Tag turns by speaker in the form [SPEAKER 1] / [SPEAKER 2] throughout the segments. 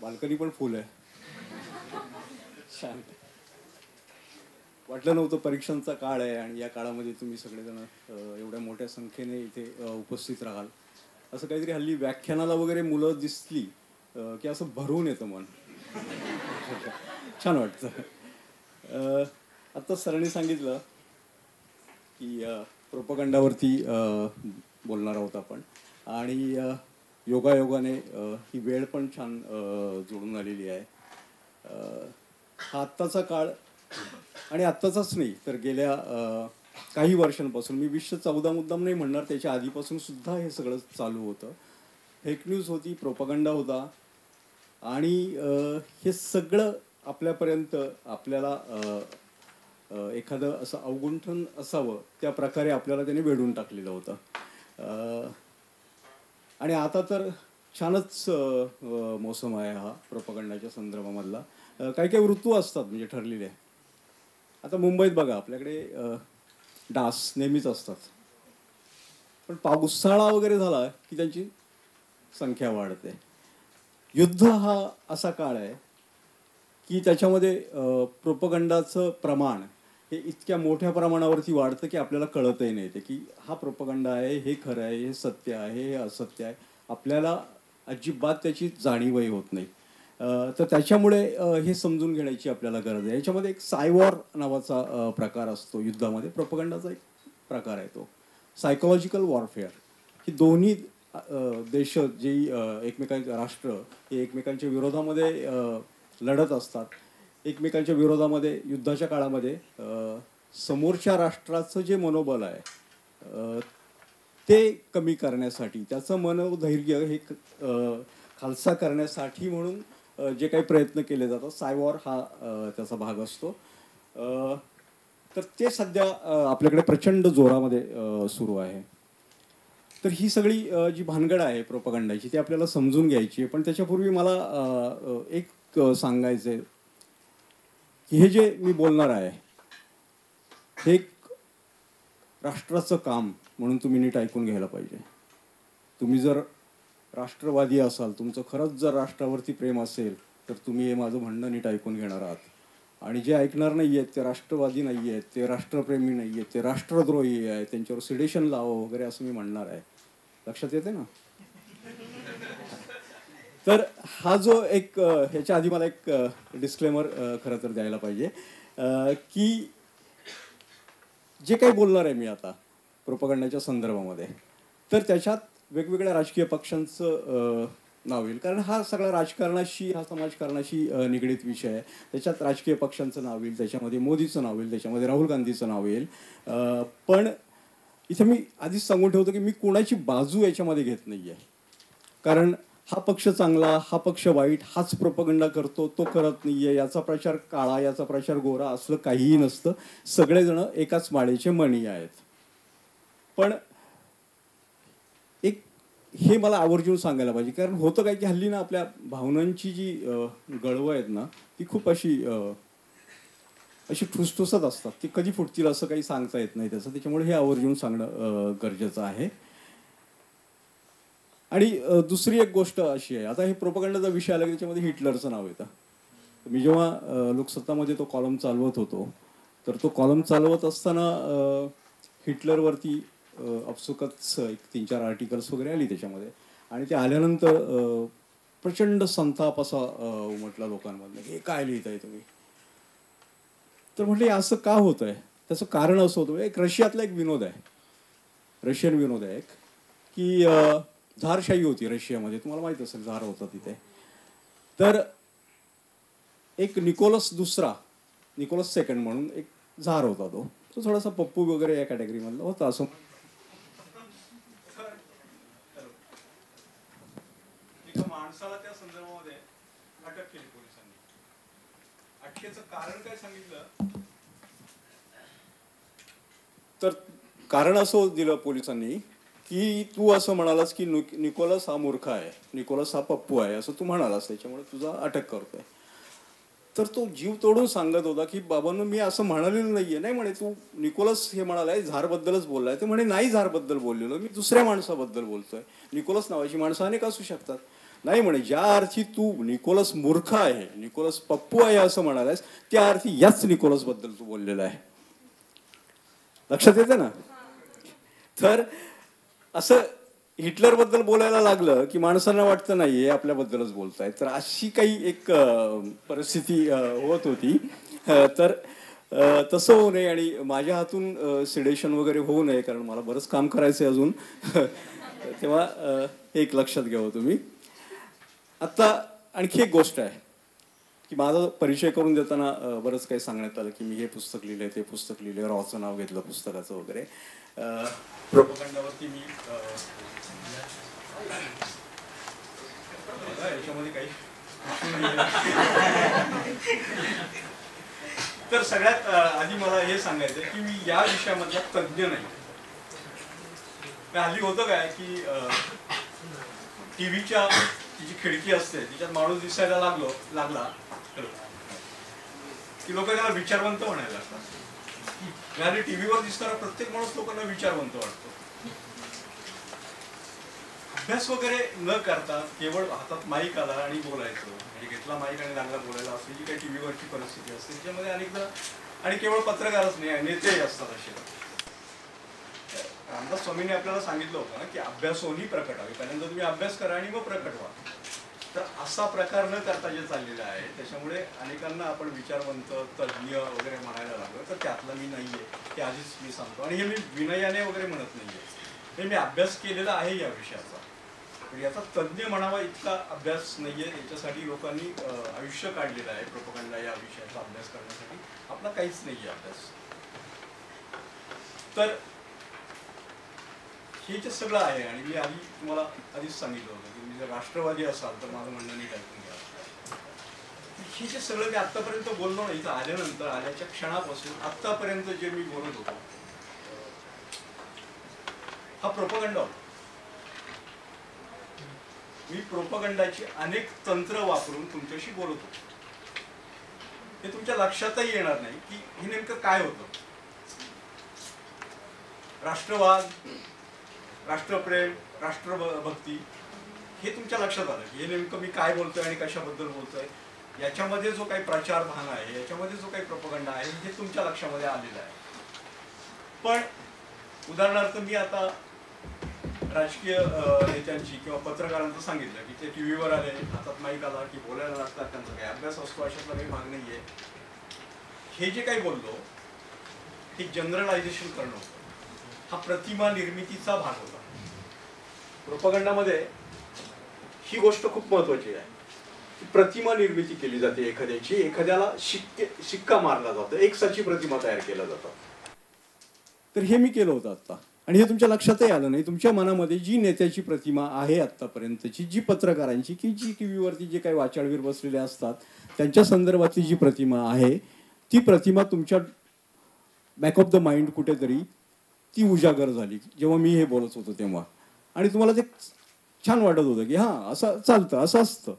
[SPEAKER 1] Balcony पण फुल आहे. छान. वाटलं नव्हतं परीक्षांचा काळ आहे आणि या काळामध्ये तुम्ही सगळेजण एवढ्या मोठ्या संख्येने इथे उपस्थित राहाल. असं काहीतरी हल्ली व्याख्यानाला वगैरे मुलं दिसली की असं भरून येतं मन. छान वाटतं. आत्ता सरांनी सांगितलं की प्रोपगंडावरती बोलणार आहोत आपण आणि योगायोगाने ही वेळ पण छान जोडून आलेली आहे. हा आत्ताचा काळ आणि आत्ताचाच नाही तर गेल्या काही वर्षांपासून, मी 2014 मुद्दाम नाही म्हणणार, त्याच्या आधीपासून सुद्धा हे सगळं चालू होतं. फेक न्यूज होती, प्रोपगंडा होता आणि हे सगळं आपल्यापर्यंत आपल्याला एखादं असं अवगुंठन असावं त्या प्रकारे आपल्याला त्याने वेढून टाकलेलं होतं. आणि आता तर छानच मोसम आहे हा प्रोपगंडाच्या संदर्भामधला. काही काही ऋतू असतात म्हणजे ठरलेले. आता मुंबईत बघा आपल्याकडे डास नेहमीच असतात, पण पावसाळा वगैरे झाला की त्यांची संख्या वाढते. युद्ध हा असा काळ आहे की त्याच्यामध्ये प्रोपगंडाचं प्रमाण हे इतक्या मोठ्या प्रमाणावरती वाढतं की आपल्याला कळतही नाही ते की हा प्रोपगंडा आहे, हे खरं आहे, हे सत्य आहे, हे असत्य आहे. आपल्याला अजिबात त्याची जाणीवही होत नाही. तर त्याच्यामुळे हे समजून घेण्याची आपल्याला गरज आहे. याच्यामध्ये एक सायवॉर नावाचा प्रकार असतो युद्धामध्ये. प्रोपगंडाचा एक प्रकार आहे तो सायकोलॉजिकल वॉरफेअर. ही दोन्ही देश जे एकमेकांचे राष्ट्र हे एकमेकांच्या विरोधामध्ये लढत असतात. एकमेकांच्या विरोधामध्ये युद्धाच्या काळामध्ये समोरच्या राष्ट्राचं जे मनोबल आहे ते कमी करण्यासाठी, त्याचं मनोधैर्य हे खालसा करण्यासाठी म्हणून जे काही प्रयत्न केले जातात, सायवॉर हा त्याचा भाग असतो. तर ते सध्या आपल्याकडे प्रचंड जोरामध्ये सुरू आहे. तर ही सगळी जी भानगड आहे प्रोपगंडाची ती आपल्याला समजून घ्यायची आहे. पण त्याच्यापूर्वी मला एक सांगायचं आहे की हे जे मी बोलणार आहे हे एक राष्ट्राचं काम म्हणून तुम्ही नीट ऐकून घ्यायला पाहिजे. तुम्ही जर राष्ट्रवादी असाल, तुमचं खरंच जर राष्ट्रावरती प्रेम असेल तर तुम्ही हे माझं म्हणणं नीट ऐकून घेणार आहात. आणि जे ऐकणार नाही आहेत ते राष्ट्रवादी नाही आहेत, ते राष्ट्रप्रेमी नाही आहेत, ते राष्ट्रद्रोही आहे, त्यांच्यावर सिडेशन लावं वगैरे असं मी म्हणणार आहे. लक्षात येते ना? तर हा जो एक ह्याच्या आधी मला एक डिस्क्लेमर खरं तर द्यायला पाहिजे की जे काही बोलणार आहे मी आता प्रोपगंडाच्या संदर्भामध्ये, तर त्याच्यात वेगवेगळ्या राजकीय पक्षांचं नाव येईल. कारण हा सगळा राजकारणाशी, हा समाजकारणाशी निगडीत विषय आहे. त्याच्यात राजकीय पक्षांचं नाव येईल, त्याच्यामध्ये मोदीचं नाव येईल, त्याच्यामध्ये राहुल गांधीचं नाव येईल. पण इथे मी आधीच सांगून ठेवतो की मी कोणाची बाजू याच्यामध्ये घेत नाही आहे. कारण हा पक्ष चांगला, हा पक्ष वाईट, हाच प्रोपगंडा करतो, तो करत नाही आहे, याचा प्रचार काळा, याचा प्रचार गोरा, असलं काहीही नसतं. सगळेजण एकाच माळेचे मणी आहेत. पण एक हे मला आवर्जून सांगायला पाहिजे. कारण होतं काय की हल्ली ना आपल्या भावनांची जी गळवं आहेत ना ती खूप अशी ठुसठुसत असतात. ती कधी फुटतील असं काही सांगता येत नाही त्याचं. त्याच्यामुळे हे आवर्जून सांगणं गरजेचं आहे. आणि दुसरी एक गोष्ट अशी आहे, आता हे प्रोपगंडाचा विषय आला की त्याच्यामध्ये हिटलरचं नाव येतं. मी जेव्हा लोकसत्तामध्ये तो कॉलम चालवत होतो तर तो कॉलम चालवत असताना हिटलरवरती अपसुकच एक 3-4 आर्टिकल्स वगैरे आली त्याच्यामध्ये. आणि ते आल्यानंतर प्रचंड संताप असा उमटला लोकांमधनं की हे काय लिहिताय तुम्ही. तर म्हटलं असं का होत आहे. त्याचं कारण असं होतं, एक रशियातला एक विनोद आहे, रशियन विनोद आहे एक, की झारशाही होती रशियामध्ये. तुम्हाला माहीत असेल झार होता तिथे. तर एक निकोलस सेकंड म्हणून एक झार होता. तो थोडासा पप्पू वगैरे या कॅटेगरीमधला होता असं. एका माणसाला त्या संदर्भामध्ये अटक केली पोलिसांनी. अटकेचं कारण काय सांगितलं तर कारण असं दिलं पोलिसांनी की तू असं म्हणालास की निकोलस हा मूर्ख आहे, निकोलस हा पप्पू आहे असं तू म्हणालास, त्याच्यामुळे तुझा अटक करतोय. तर तो जीव तोडून सांगत होता की बाबांनो मी असं म्हणालेलं नाहीये. नाही म्हणे, तू निकोलस हे म्हणालाय झारबद्दलच बोललाय. ते म्हणे नाही झारबद्दल बोललेलो मी, दुसऱ्या माणसाबद्दल बोलतोय. निकोलस नावाची माणसं अनेक असू शकतात. नाही म्हणे, ज्या अर्थी तू निकोलस मूर्ख आहे, निकोलस पप्पू आहे असं म्हणालायस, त्या अर्थी याच निकोलस बद्दल तू बोललेला आहे. लक्षात येतं ना? तर असं हिटलर बद्दल बोलायला लागलं की माणसांना वाटतं नाही हे आपल्याबद्दलच बोलतायत. तर अशी काही एक परिस्थिती होत होती. तर तसं होऊ नये आणि माझ्या हातून सिडेशन वगैरे होऊ नये, कारण मला बरंच काम करायचं आहे अजून. तेव्हा एक लक्षात घ्यावं तुम्ही. आत्ता आणखी एक गोष्ट आहे की माझा परिचय करून देताना बरंच काही सांगण्यात आलं की मी हे पुस्तक लिहिलंय, ते पुस्तक लिहिलंय, रॉचं नाव घेतलं पुस्तकाचं वगैरे. प्रोपगंडावरती मी याच्यामध्ये काही तर सगळ्यात आधी मला हे सांगायचं की मी या विषयामधला तज्ज्ञ नाही. हल्ली होतं काय की टीव्हीच्या जी खिडकी असते तिच्यात माणूस दिसायला लागला की लोक त्याला विचारवंत म्हणायला लागतात. आणि टीव्हीवर दिसणारा प्रत्येक माणूस लोकांना विचारवंत वाटतो. अभ्यास वगैरे न करता केवळ हातात माईक आला आणि बोलायचं, म्हणजे घेतला माईक आणि लागला बोलायला, असं जी काही टीव्हीवरची परिस्थिती असते त्याच्यामध्ये अनेकदा, आणि केवळ पत्रकारच नाही नेतेही असतात असे. रामदास स्वामींनी आपल्याला सांगितलं होतं ना की अभ्यासोनी प्रकटावे, पहिल्यांदा तुम्ही अभ्यास करा आणि मग प्रकट व्हा. तर असा प्रकार न करता जे चाललेला आहे त्याच्यामुळे अनेकांना आपण विचारवंत तज्ज्ञ वगैरे म्हणायला लागलो. तर त्यातलं मी नाहीये ते आधीच मी सांगतो, आणि हे मी विनयाने वगैरे म्हणत नाहीये. हे मी अभ्यास केलेला आहे या विषयाचा, पण याचा तज्ज्ञ म्हणावा इतका अभ्यास नाहीये. याच्यासाठी लोकांनी आयुष्य काढलेलं आहे प्रोपगंडा या विषयाचा अभ्यास करण्यासाठी. आपला काहीच नाहीये अभ्यास. तर हे जे सगळं आहे, आणि मी तुम्हाला आधीच सांगितलं होतं की मी जर राष्ट्रवादी असाल तर माझं म्हणणं नीट ऐकून घ्या. हे जे सगळं मी आत्तापर्यंत बोललो ना, इथं आल्यानंतर, आल्याच्या क्षणापासून आत्तापर्यंत जे मी बोलत होतो हा प्रोपगंडा होता. मी प्रोपगंडाची अनेक तंत्र वापरून तुमच्याशी बोलत होतो. हे तुमच्या लक्षातही येणार नाही की हे नेमकं काय होतं. राष्ट्रवाद, राष्ट्रप्रेम, राष्ट्रभक्ती हे तुमच्या लक्षात आलं की हे नेमकं मी काय बोलतोय आणि कशाबद्दल बोलतोय. याच्यामध्ये जो काही प्रचार भान आहे, याच्यामध्ये जो काही प्रोपगंडा आहे, हे तुमच्या लक्षामध्ये आलेलं आहे. पण उदाहरणार्थ मी आता राजकीय नेत्यांची किंवा पत्रकारांचं सांगितलं की ते टीव्हीवर आले, हातात माईक आला की बोलायला लागतात, त्यांचा काही अभ्यास असतो, अशातला काही भाग नाहीये. हे जे काही बोललो हे जनरलायझेशन करणं होतं. हा प्रतिमा निर्मितीचा भाग होता. प्रोपगंडामध्ये ही गोष्ट खूप महत्वाची आहे की प्रतिमा निर्मिती केली जाते एखाद्याची, एखाद्याला शिक्का मारला जातो, एक साची प्रतिमा तयार केला जातो. तर हे मी केलं होतं आता, आणि हे तुमच्या लक्षातही आलं नाही. तुमच्या मनामध्ये जी नेत्याची प्रतिमा आहे आत्तापर्यंतची, जी पत्रकारांची की जी टीव्हीवरती जे काही वाचाळवीर बसलेले असतात त्यांच्या संदर्भातली जी प्रतिमा आहे, ती प्रतिमा तुमच्या बॅक ऑफ द माइंड कुठेतरी ती उजागर झाली जेव्हा मी हे बोलत होतो तेव्हा. आणि तुम्हाला ते छान वाटत होतं की हां असं चालतं, असं असतं.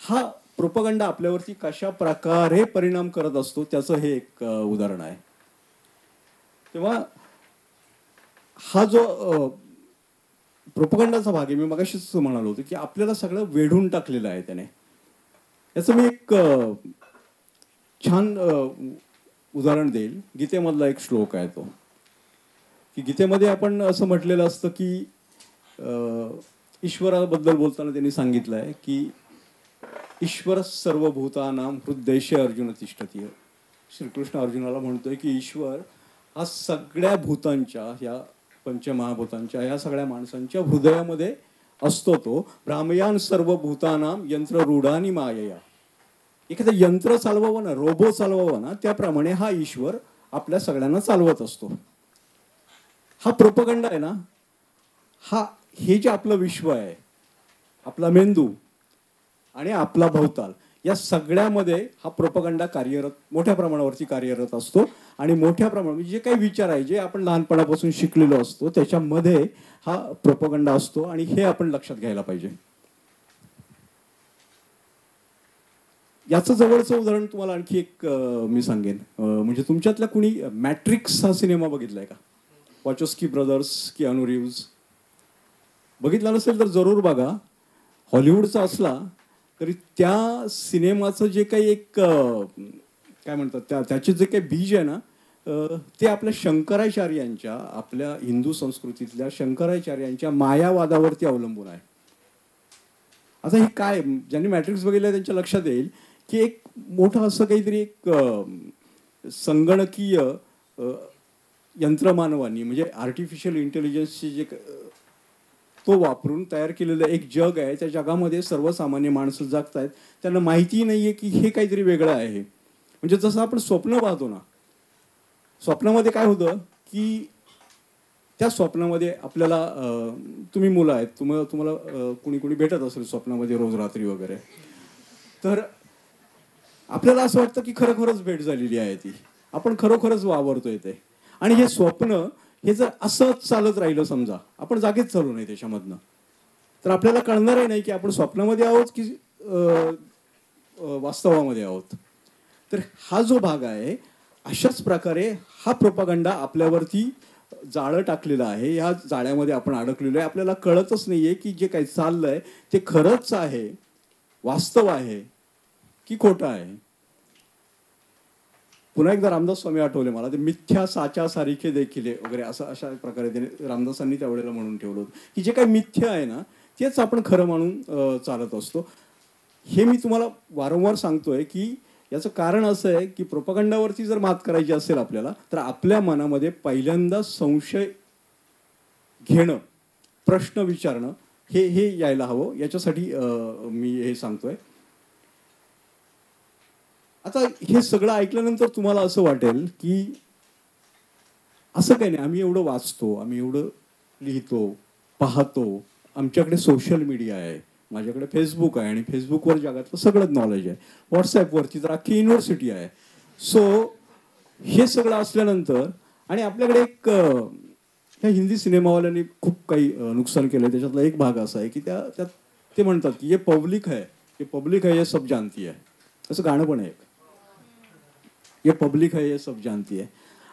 [SPEAKER 1] हा प्रोपगंडा आपल्यावरती कशा प्रकारे परिणाम करत असतो त्याचं हे एक उदाहरण आहे. तेव्हा हा जो प्रोपगंडाचा भाग आहे, मी मगाशीच म्हणालो होतो की आपल्याला सगळं वेढून टाकलेलं आहे त्याने. याचं मी एक छान उदाहरण देईल. गीतेमधला एक श्लोक आहे तो, की गीतेमध्ये आपण असं म्हटलेलं असतं की ईश्वराबद्दल बोलताना त्यांनी सांगितलं आहे की ईश्वर सर्वभूतानां हृद्देशे अर्जुन तिष्ठति. श्रीकृष्ण अर्जुनाला म्हणतोय की ईश्वर हा सगळ्या भूतांच्या, ह्या पंचमहाभूतांच्या, ह्या सगळ्या माणसांच्या हृदयामध्ये असतो. तो भ्रामयान सर्वभूतानां यंत्ररूढानि मायया. एखादं यंत्र चालवावं ना, रोबो चालवावं ना, त्याप्रमाणे हा ईश्वर आपल्या सगळ्यांना चालवत असतो. हा प्रोपगंडा आहे ना, हे जे आपलं विश्व आहे, आपला मेंदू आणि आपला भवताल, या सगळ्यामध्ये हा प्रोपगंडा मोठ्या प्रमाणावरती कार्यरत असतो. आणि मोठ्या प्रमाणात जे काही विचार आहे, जे आपण लहानपणापासून शिकलेलो असतो, त्याच्यामध्ये हा प्रोपगंडा असतो. आणि हे आपण लक्षात घ्यायला पाहिजे. याचं जवळचं उदाहरण तुम्हाला आणखी एक मी सांगेन. म्हणजे तुमच्यातल्या कुणी मॅट्रिक्स हा सिनेमा बघितलाय का? वॉचोस्की ब्रदर्स की अनु रिव्ह्ज? बघितला नसेल तर जरूर बघा. हॉलिवूडचा असला तरी त्या सिनेमाचं जे काही एक काय म्हणतात त्याचे जे काही बीज आहे ना, ते आपल्या शंकराचार्यांच्या, आपल्या हिंदू संस्कृतीतल्या शंकराचार्यांच्या मायावादावरती अवलंबून आहे. आता हे काय, ज्यांनी मॅट्रिक्स बघितलं त्यांच्या लक्षात येईल की एक मोठं असं काहीतरी एक संगणकीय यंत्रमानवांनी, म्हणजे आर्टिफिशियल इंटेलिजन्सचे जे तो वापरून तयार केलेलं एक जग आहे. त्या जगामध्ये सर्वसामान्य माणसं जगत आहेत, त्यांना माहिती नाही आहे की हे काहीतरी वेगळं आहे. म्हणजे जसं आपण स्वप्न पाहतो ना, स्वप्नामध्ये काय होतं की त्या स्वप्नामध्ये आपल्याला तुम्ही मुलं आहेत, तुम्हाला कुणी कुणी भेटत असेल स्वप्नामध्ये रोज रात्री वगैरे, तर आपल्याला असं वाटतं की खरोखरच भेट झालेली आहे ती, आपण खरोखरच वावरतोय ते. आणि हे स्वप्न हे जर असंच चालत राहिलं, समजा आपण जागेच चालू नाही त्याच्यामधनं, तर आपल्याला कळणारही नाही की आपण स्वप्नामध्ये आहोत की वास्तवामध्ये आहोत. तर हा जो भाग आहे, अशाच प्रकारे हा प्रोपागंडा आपल्यावरती जाळं टाकलेलं आहे. या जाळ्यामध्ये आपण अडकलेलो आहे. आपल्याला कळतच नाहीये की जे काही चाललंय ते खरंच आहे, वास्तव आहे की खोटं आहे. पुन्हा एकदा रामदास स्वामी आठवले मला, ते मिथ्या साच्या सारिखे देखील वगैरे असं अशा प्रकारे त्याने रामदासांनी त्यावेळेला म्हणून ठेवलं होतं की जे काही मिथ्या आहे ना, तेच आपण खरं म्हणून चालत असतो. हे मी तुम्हाला वारंवार सांगतोय की याचं कारण असं आहे की प्रोपागंडावरती जर मात करायची असेल आपल्याला, तर आपल्या मनामध्ये पहिल्यांदा संशय घेणं, प्रश्न विचारणं हे यायला हवं. याच्यासाठी मी हे सांगतोय. आता हे सगळं ऐकल्यानंतर तुम्हाला असं वाटेल की असं काही नाही, आम्ही एवढं वाचतो, आम्ही एवढं लिहितो, पाहतो, आमच्याकडे सोशल मीडिया आहे, माझ्याकडे फेसबुक आहे आणि फेसबुकवर जगातलं सगळंच नॉलेज आहे, व्हॉट्सॲपवरती तर अख्खी युनिव्हर्सिटी आहे. सो हे सगळं असल्यानंतर, आणि आपल्याकडे एक ह्या हिंदी सिनेमावाल्यांनी खूप काही नुकसान केलं. त्याच्यातला एक भाग असा आहे की त्यात ते म्हणतात की ये पब्लिक है ये सब जानती है, असं गाणं पण आहे, ये पब्लिक है ये सब जानती है.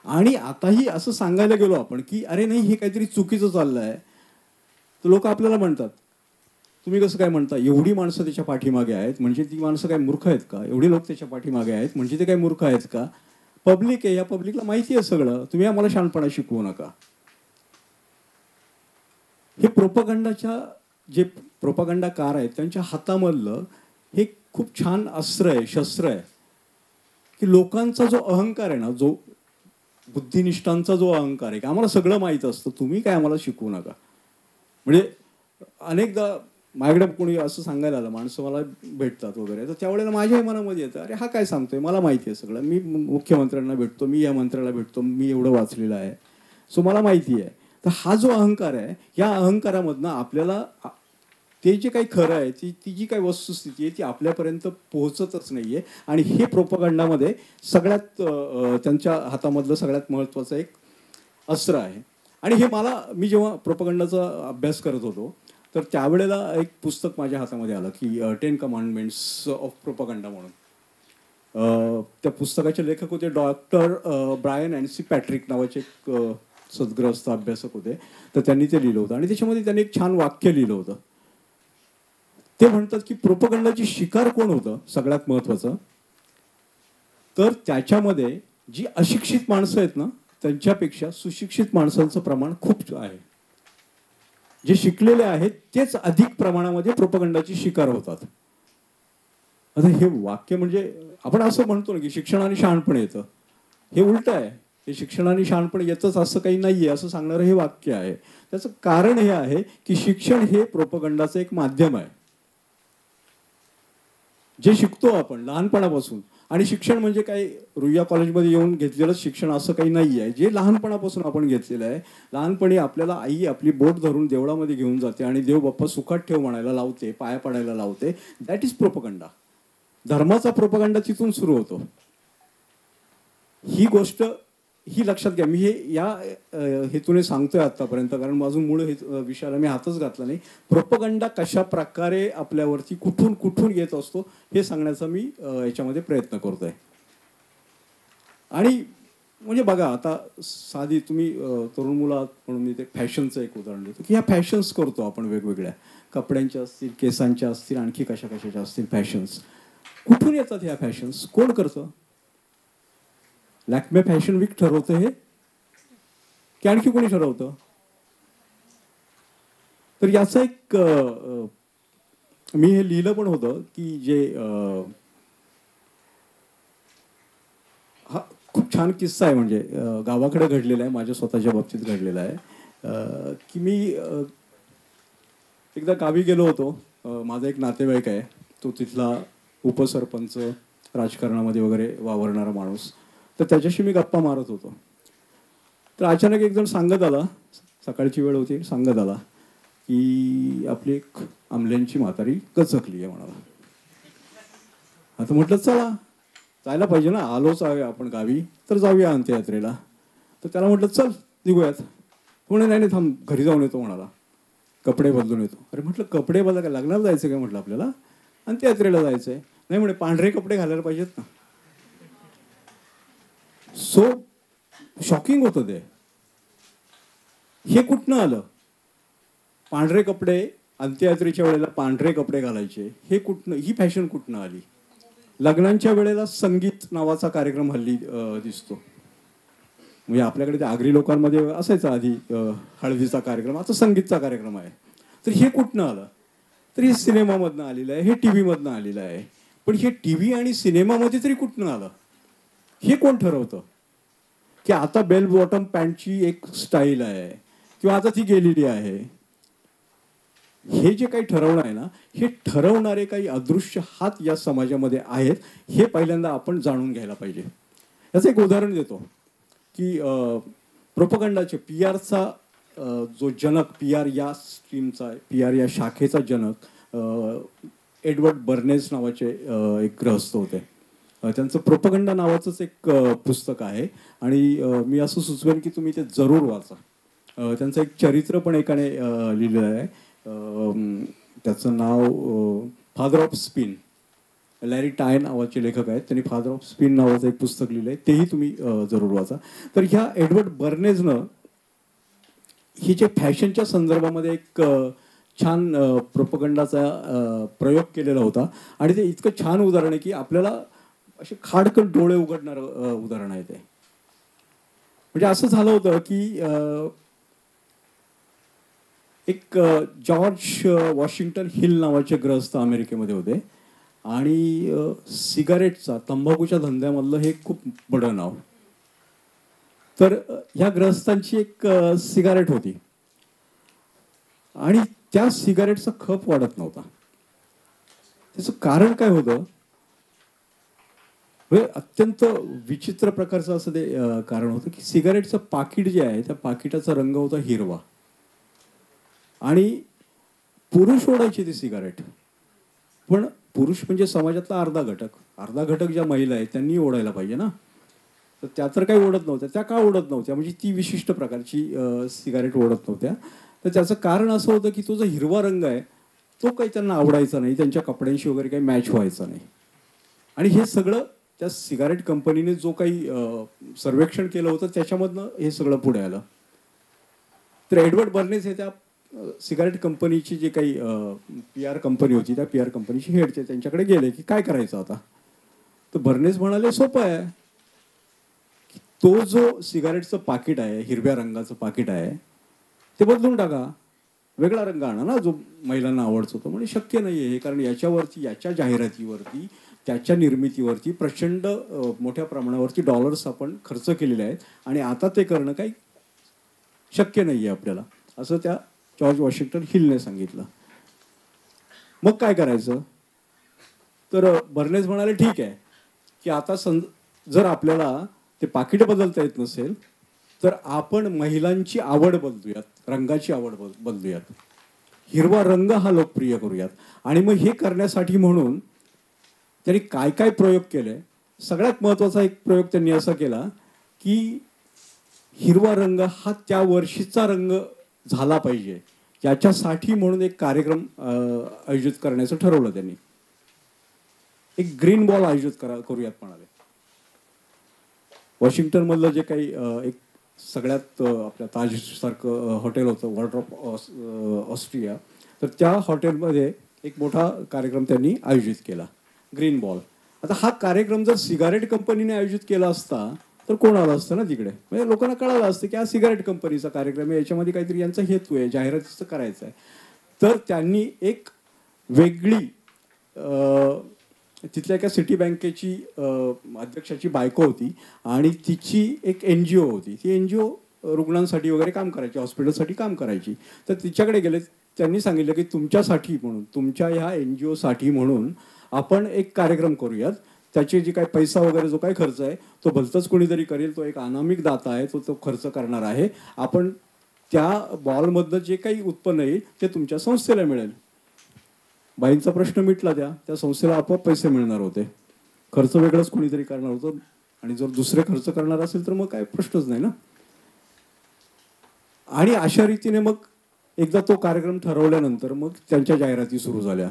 [SPEAKER 1] आणि आताही असं सांगायला गेलो आपण की अरे नाही, हे काहीतरी चुकीचं चाललं आहे, तर लोक आपल्याला म्हणतात तुम्ही कसं काय म्हणता, एवढी माणसं त्याच्या पाठीमागे आहेत म्हणजे ती माणसं काय मूर्ख आहेत का, एवढी लोक त्याच्या पाठीमागे आहेत म्हणजे ते काय मूर्ख आहेत का, पब्लिक आहे, या पब्लिकला माहिती आहे सगळं, तुम्ही आम्हाला शहाणपणा शिकवू नका. हे प्रोपागंडाच्या जे प्रोपागंडाकार आहेत त्यांच्या हातामधलं हे खूप छान अस्त्र आहे, शस्त्र आहे की लोकांचा जो अहंकार आहे ना, जो बुद्धिनिष्ठांचा जो अहंकार आहे की आम्हाला सगळं माहीत असतं, तुम्ही काय आम्हाला शिकवू नका. म्हणजे अनेकदा माझ्याकडे कोणी असं सांगायला आलं, माणसं मला भेटतात वगैरे, तर त्यावेळेला माझ्याही मनामध्ये येतं, अरे हा काय सांगतोय, मला माहिती आहे सगळं, मी मुख्यमंत्र्यांना भेटतो, मी या मंत्र्याला भेटतो, मी एवढं वाचलेलं आहे, सो मला माहिती आहे. तर हा जो अहंकार आहे, या अहंकारामधनं आपल्याला ते जे काही खरं आहे, ती जी काही वस्तुस्थिती आहे ती आपल्यापर्यंत पोहोचतच नाही आहे. आणि हे प्रोपागंडामध्ये सगळ्यात त्यांच्या हातामधलं सगळ्यात महत्त्वाचं एक अस्त्र आहे. आणि हे मी जेव्हा प्रोपागंडाचा अभ्यास करत होतो, तर त्यावेळेला एक पुस्तक माझ्या हातामध्ये आलं की 10 कमांडमेंट्स ऑफ प्रोपागंडा म्हणून. त्या पुस्तकाचे लेखक होते डॉक्टर ब्रायन अँड पॅट्रिक नावाचे एक सद्ग्रस्त अभ्यासक होते. तर त्यांनी ते लिहिलं होतं आणि त्याच्यामध्ये त्यांनी एक छान वाक्य लिहिलं होतं. ते म्हणतात की प्रोपागंडाची शिकार कोण होतं सगळ्यात महत्त्वाचं, तर त्याच्यामध्ये जी अशिक्षित माणसं आहेत ना, त्यांच्यापेक्षा सुशिक्षित माणसांचं प्रमाण खूप आहे. जे शिकलेले आहेत तेच अधिक प्रमाणामध्ये प्रोपागंडाची शिकार होतात. आता हे वाक्य म्हणजे आपण असं म्हणतो ना की शिक्षणाने शहाणपण येतं, हे उलट आहे. हे शिक्षणाने शहाणपण येतच असं काही नाहीये असं सांगणारं हे वाक्य आहे. त्याचं कारण हे आहे की शिक्षण हे प्रोपागंडाचं एक माध्यम आहे. जे शिकतो आपण लहानपणापासून, आणि शिक्षण म्हणजे काय रुईया कॉलेजमध्ये येऊन घेतलेलं शिक्षण असं काही नाही आहे, जे लहानपणापासून आपण घेतलेलं आहे. लहानपणी आपल्याला आई आपली बोट धरून देवळामध्ये घेऊन जाते आणि देव बाप्पा सुखात ठेव म्हणायला लावते, पाया पडायला लावते. That is propaganda. धर्माचा प्रोपागंडा तिथून सुरू होतो. ही गोष्ट ही लक्षात घ्या. मी हे या हेतूने सांगतोय आतापर्यंत, कारण माझं मूळ विषयाला मी हातच घातला नाही. प्रोपागंडा कशा प्रकारे आपल्यावरती कुठून कुठून येत असतो हे सांगण्याचा मी याच्यामध्ये प्रयत्न करतोय. आणि म्हणजे बघा आता साधी तुम्ही तरुण मुलं आहात म्हणून मी ते फॅशनचं एक उदाहरण देतो की ह्या फॅशन्स करतो आपण वेगवेगळ्या कपड्यांच्या असतील, केसांच्या असतील, आणखी कशा कशाच्या असतील फॅशन्स. कुठून येतात ह्या फॅशन्स? कोण करतं? लॅक्मे फॅशन वीक ठरवतं हे की आणखी कोणी ठरवतं? तर याचं एक मी हे लिहिलं पण होतं की जे हा खूप छान किस्सा आहे, म्हणजे गावाकडे घडलेला आहे, माझ्या स्वतःच्या बाबतीत घडलेला आहे की मी एकदा गावी गेलो होतो. माझा एक नातेवाईक आहे, तो तिथला उपसरपंच, राजकारणामध्ये वगैरे वावरणारा माणूस. तर त्याच्याशी मी गप्पा मारत होतो. तर अचानक एक जण सांगत आला, सकाळची वेळ होती, सांगत आला की आपली एक आमल्यांची म्हातारी गचकली आहे म्हणाला. आता म्हटलं चला जायला पाहिजे ना, आलोच आहे आपण गावी तर जाऊया अंत्ययात्रेला. तर त्याला म्हटलं चल निघूयात. म्हणे नाही नाही थांब, घरी जाऊन येतो म्हणाला, कपडे बदलून येतो. अरे म्हटलं कपडे बदला काय, लग्नाला जायचं काय म्हटलं आपल्याला, अंत्ययात्रेला जायचं आहे. नाही म्हणे पांढरे कपडे घालायला पाहिजेत ना. सो शॉकिंग होतं ते. हे कुठनं आलं? पांढरे कपडे अंत्ययात्रेच्या वेळेला पांढरे कपडे घालायचे हे कुठनं, ही फॅशन कुठनं आली? लग्नांच्या वेळेला संगीत नावाचा कार्यक्रम हल्ली दिसतो. म्हणजे आपल्याकडे ते आगरी लोकांमध्ये असायचा आधी हळदीचा कार्यक्रम, आता संगीतचा कार्यक्रम आहे. तर हे कुठनं आलं? तर हे सिनेमामधनं आलेलं आहे, हे टी व्हीमधनं आलेलं आहे. पण हे टी व्ही आणि सिनेमामध्ये तरी कुठनं आलं? हे कोण ठरवतं की आता बेल बॉटम पॅन्टची एक स्टाईल आहे किंवा आता ती गेलेली आहे? हे जे काही ठरवणं आहे ना, हे ठरवणारे काही अदृश्य हात या समाजामध्ये आहेत, हे पहिल्यांदा आपण जाणून घ्यायला पाहिजे. याचं एक उदाहरण देतो की प्रोपगंडाचे पी आरचा जो जनक, पी आर या स्ट्रीमचा, पी आर या शाखेचा जनक एडवर्ड बर्नेज नावाचे एक गृहस्थ होते. त्यांचं प्रोपगंडा नावाचंच एक पुस्तक आहे आणि मी असं सुचवेन की तुम्ही ते जरूर वाचा. त्यांचं एक चरित्र पण एकाने लिहिलेलं आहे. त्याचं नाव father of spin, Larry Tye नावाचे लेखक आहेत. त्यांनी फादर ऑफ स्पिन नावाचं एक पुस्तक लिहिलं आहे, तेही तुम्ही जरूर वाचा. तर ह्या एडवर्ड बर्नेजनं हे जे फॅशनच्या संदर्भामध्ये एक छान प्रोपगंडाचा प्रयोग केलेला होता आणि ते इतकं छान उदाहरण आहे की आपल्याला असे खाडकन डोळे उघडणारं उदाहरण आहे ते. म्हणजे असं झालं होतं की एक जॉर्ज वॉशिंग्टन हिल नावाचे ग्रहस्थ अमेरिकेमध्ये होते आणि सिगारेटचा, तंबाखूच्या धंद्यामधलं हे खूप बडं नाव. तर ह्या ग्रहस्थांची एक सिगारेट होती आणि त्या सिगारेटचा खप वाढत नव्हता. त्याचं कारण काय होतं? हे अत्यंत विचित्र प्रकारचं असं ते कारण होतं की सिगारेटचं पाकिट जे आहे त्या पाकिटाचा रंग होता हिरवा आणि पुरुष ओढायचे ती सिगारेट. पण पुरुष म्हणजे समाजातला अर्धा घटक ज्या महिला आहेत त्यांनी ओढायला पाहिजे ना. तर त्या तर काही ओढत नव्हत्या. त्या का ओढत नव्हत्या? म्हणजे ती विशिष्ट प्रकारची सिगारेट ओढत नव्हत्या. तर त्याचं कारण असं होतं की तो जो हिरवा रंग आहे तो काही त्यांना आवडायचा नाही, त्यांच्या कपड्यांशी वगैरे काही मॅच व्हायचा नाही. आणि हे सगळं त्या सिगारेट कंपनीने जो काही सर्वेक्षण केलं होतं त्याच्यामधनं हे सगळं पुढे आलं. तर एडवर्ड बर्नेज हे त्या सिगारेट कंपनीची जी काही पी आर कंपनी होती त्या पी आर कंपनीची हेड त्यांच्याकडे गेले की काय करायचं आता. तर बर्नेज म्हणाले सोपं आहे की तो जो सिगारेटचं पाकिट आहे, हिरव्या रंगाचं पाकिट आहे, ते बदलून टाका, वेगळा रंग आणा ना जो महिलांना आवडतो. तो म्हणजे शक्य नाही आहे हे, कारण याच्यावरती, याच्या जाहिरातीवरती, त्याच्या निर्मितीवरती प्रचंड मोठ्या प्रमाणावरती डॉलर्स आपण खर्च केलेले आहेत आणि आता ते करणं काही शक्य नाही आहे आपल्याला, असं त्या जॉर्ज वॉशिंग्टन हिलने सांगितलं. मग काय करायचं? तर बर्नेज म्हणाले ठीक आहे की आता जर आपल्याला ते पाकिट बदलता येत नसेल तर आपण महिलांची आवड बदलूयात, रंगाची आवड बदलूयात, हिरवा रंग हा लोकप्रिय करूयात. आणि मग हे करण्यासाठी म्हणून त्यांनी काय काय प्रयोग केले. सगळ्यात महत्त्वाचा एक प्रयोग त्यांनी असा केला की हिरवा रंग हा त्या वर्षीचा रंग झाला पाहिजे, याच्यासाठी म्हणून एक कार्यक्रम आयोजित करण्याचं ठरवलं त्यांनी. एक ग्रीन बॉल आयोजित करूयात म्हणाले. वॉशिंग्टनमधलं जे काही एक सगळ्यात आपल्या ताजसारखं हॉटेल होतं, वॉर्डर ऑफ ऑस्ट्रिया, तर त्या हॉटेलमध्ये एक मोठा कार्यक्रम त्यांनी आयोजित केला, ग्रीन बॉल. आता हा कार्यक्रम जर सिगारेट कंपनीने आयोजित केला असता तर कोण आलं असतं ना तिकडे, म्हणजे लोकांना कळालं असतं की हा सिगारेट कंपनीचा कार्यक्रम आहे, याच्यामध्ये काहीतरी यांचा हेतू आहे, जाहिरातीचं करायचं आहे. तर त्यांनी एक वेगळी तिथल्या एका सिटी बँकेची अध्यक्षाची बायको होती आणि तिची एक NGO होती. ती NGO रुग्णांसाठी वगैरे काम करायची, हॉस्पिटलसाठी काम करायची. तर तिच्याकडे गेले, त्यांनी सांगितलं की तुमच्यासाठी म्हणून, तुमच्या ह्या NGOसाठी म्हणून आपण एक कार्यक्रम करूयात. त्याचे जे काही पैसा वगैरे जो काही खर्च आहे तो भलतंच कोणीतरी करेल, तो एक अनामिक दाता आहे, तो खर्च करणार आहे. आपण त्या बॉलमधलं जे काही उत्पन्न येईल ते तुमच्या संस्थेला मिळेल. बाईंचा प्रश्न मिटला, त्या संस्थेला आपोआप पैसे मिळणार होते. खर्च वेगळंच कोणीतरी करणार होतं आणि जर दुसरे खर्च करणार असेल तर मग काय प्रश्नच नाही ना. आणि अशा रीतीने मग एकदा तो कार्यक्रम ठरवल्यानंतर मग त्यांच्या जाहिराती सुरू झाल्या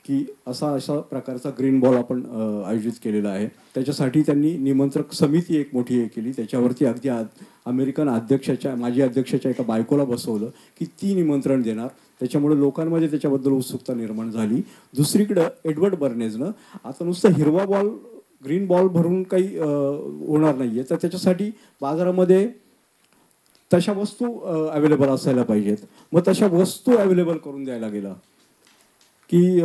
[SPEAKER 1] की अशा प्रकारचा ग्रीन बॉल आपण आयोजित केलेला आहे. त्याच्यासाठी त्यांनी निमंत्रक समिती एक मोठी हे केली. त्याच्यावरती अगदी अमेरिकन माजी अध्यक्षाच्या एका बायकोला बसवलं की ती निमंत्रण देणार. त्याच्यामुळे लोकांमध्ये त्याच्याबद्दल उत्सुकता निर्माण झाली. दुसरीकडं एडवर्ड बर्नेजनं आता नुसतं हिरवा बॉल, ग्रीन बॉल भरून काही होणार नाही आहे, तर त्याच्यासाठी बाजारामध्ये तशा वस्तू अवेलेबल असायला पाहिजेत. मग तशा वस्तू अवेलेबल करून द्यायला गेला की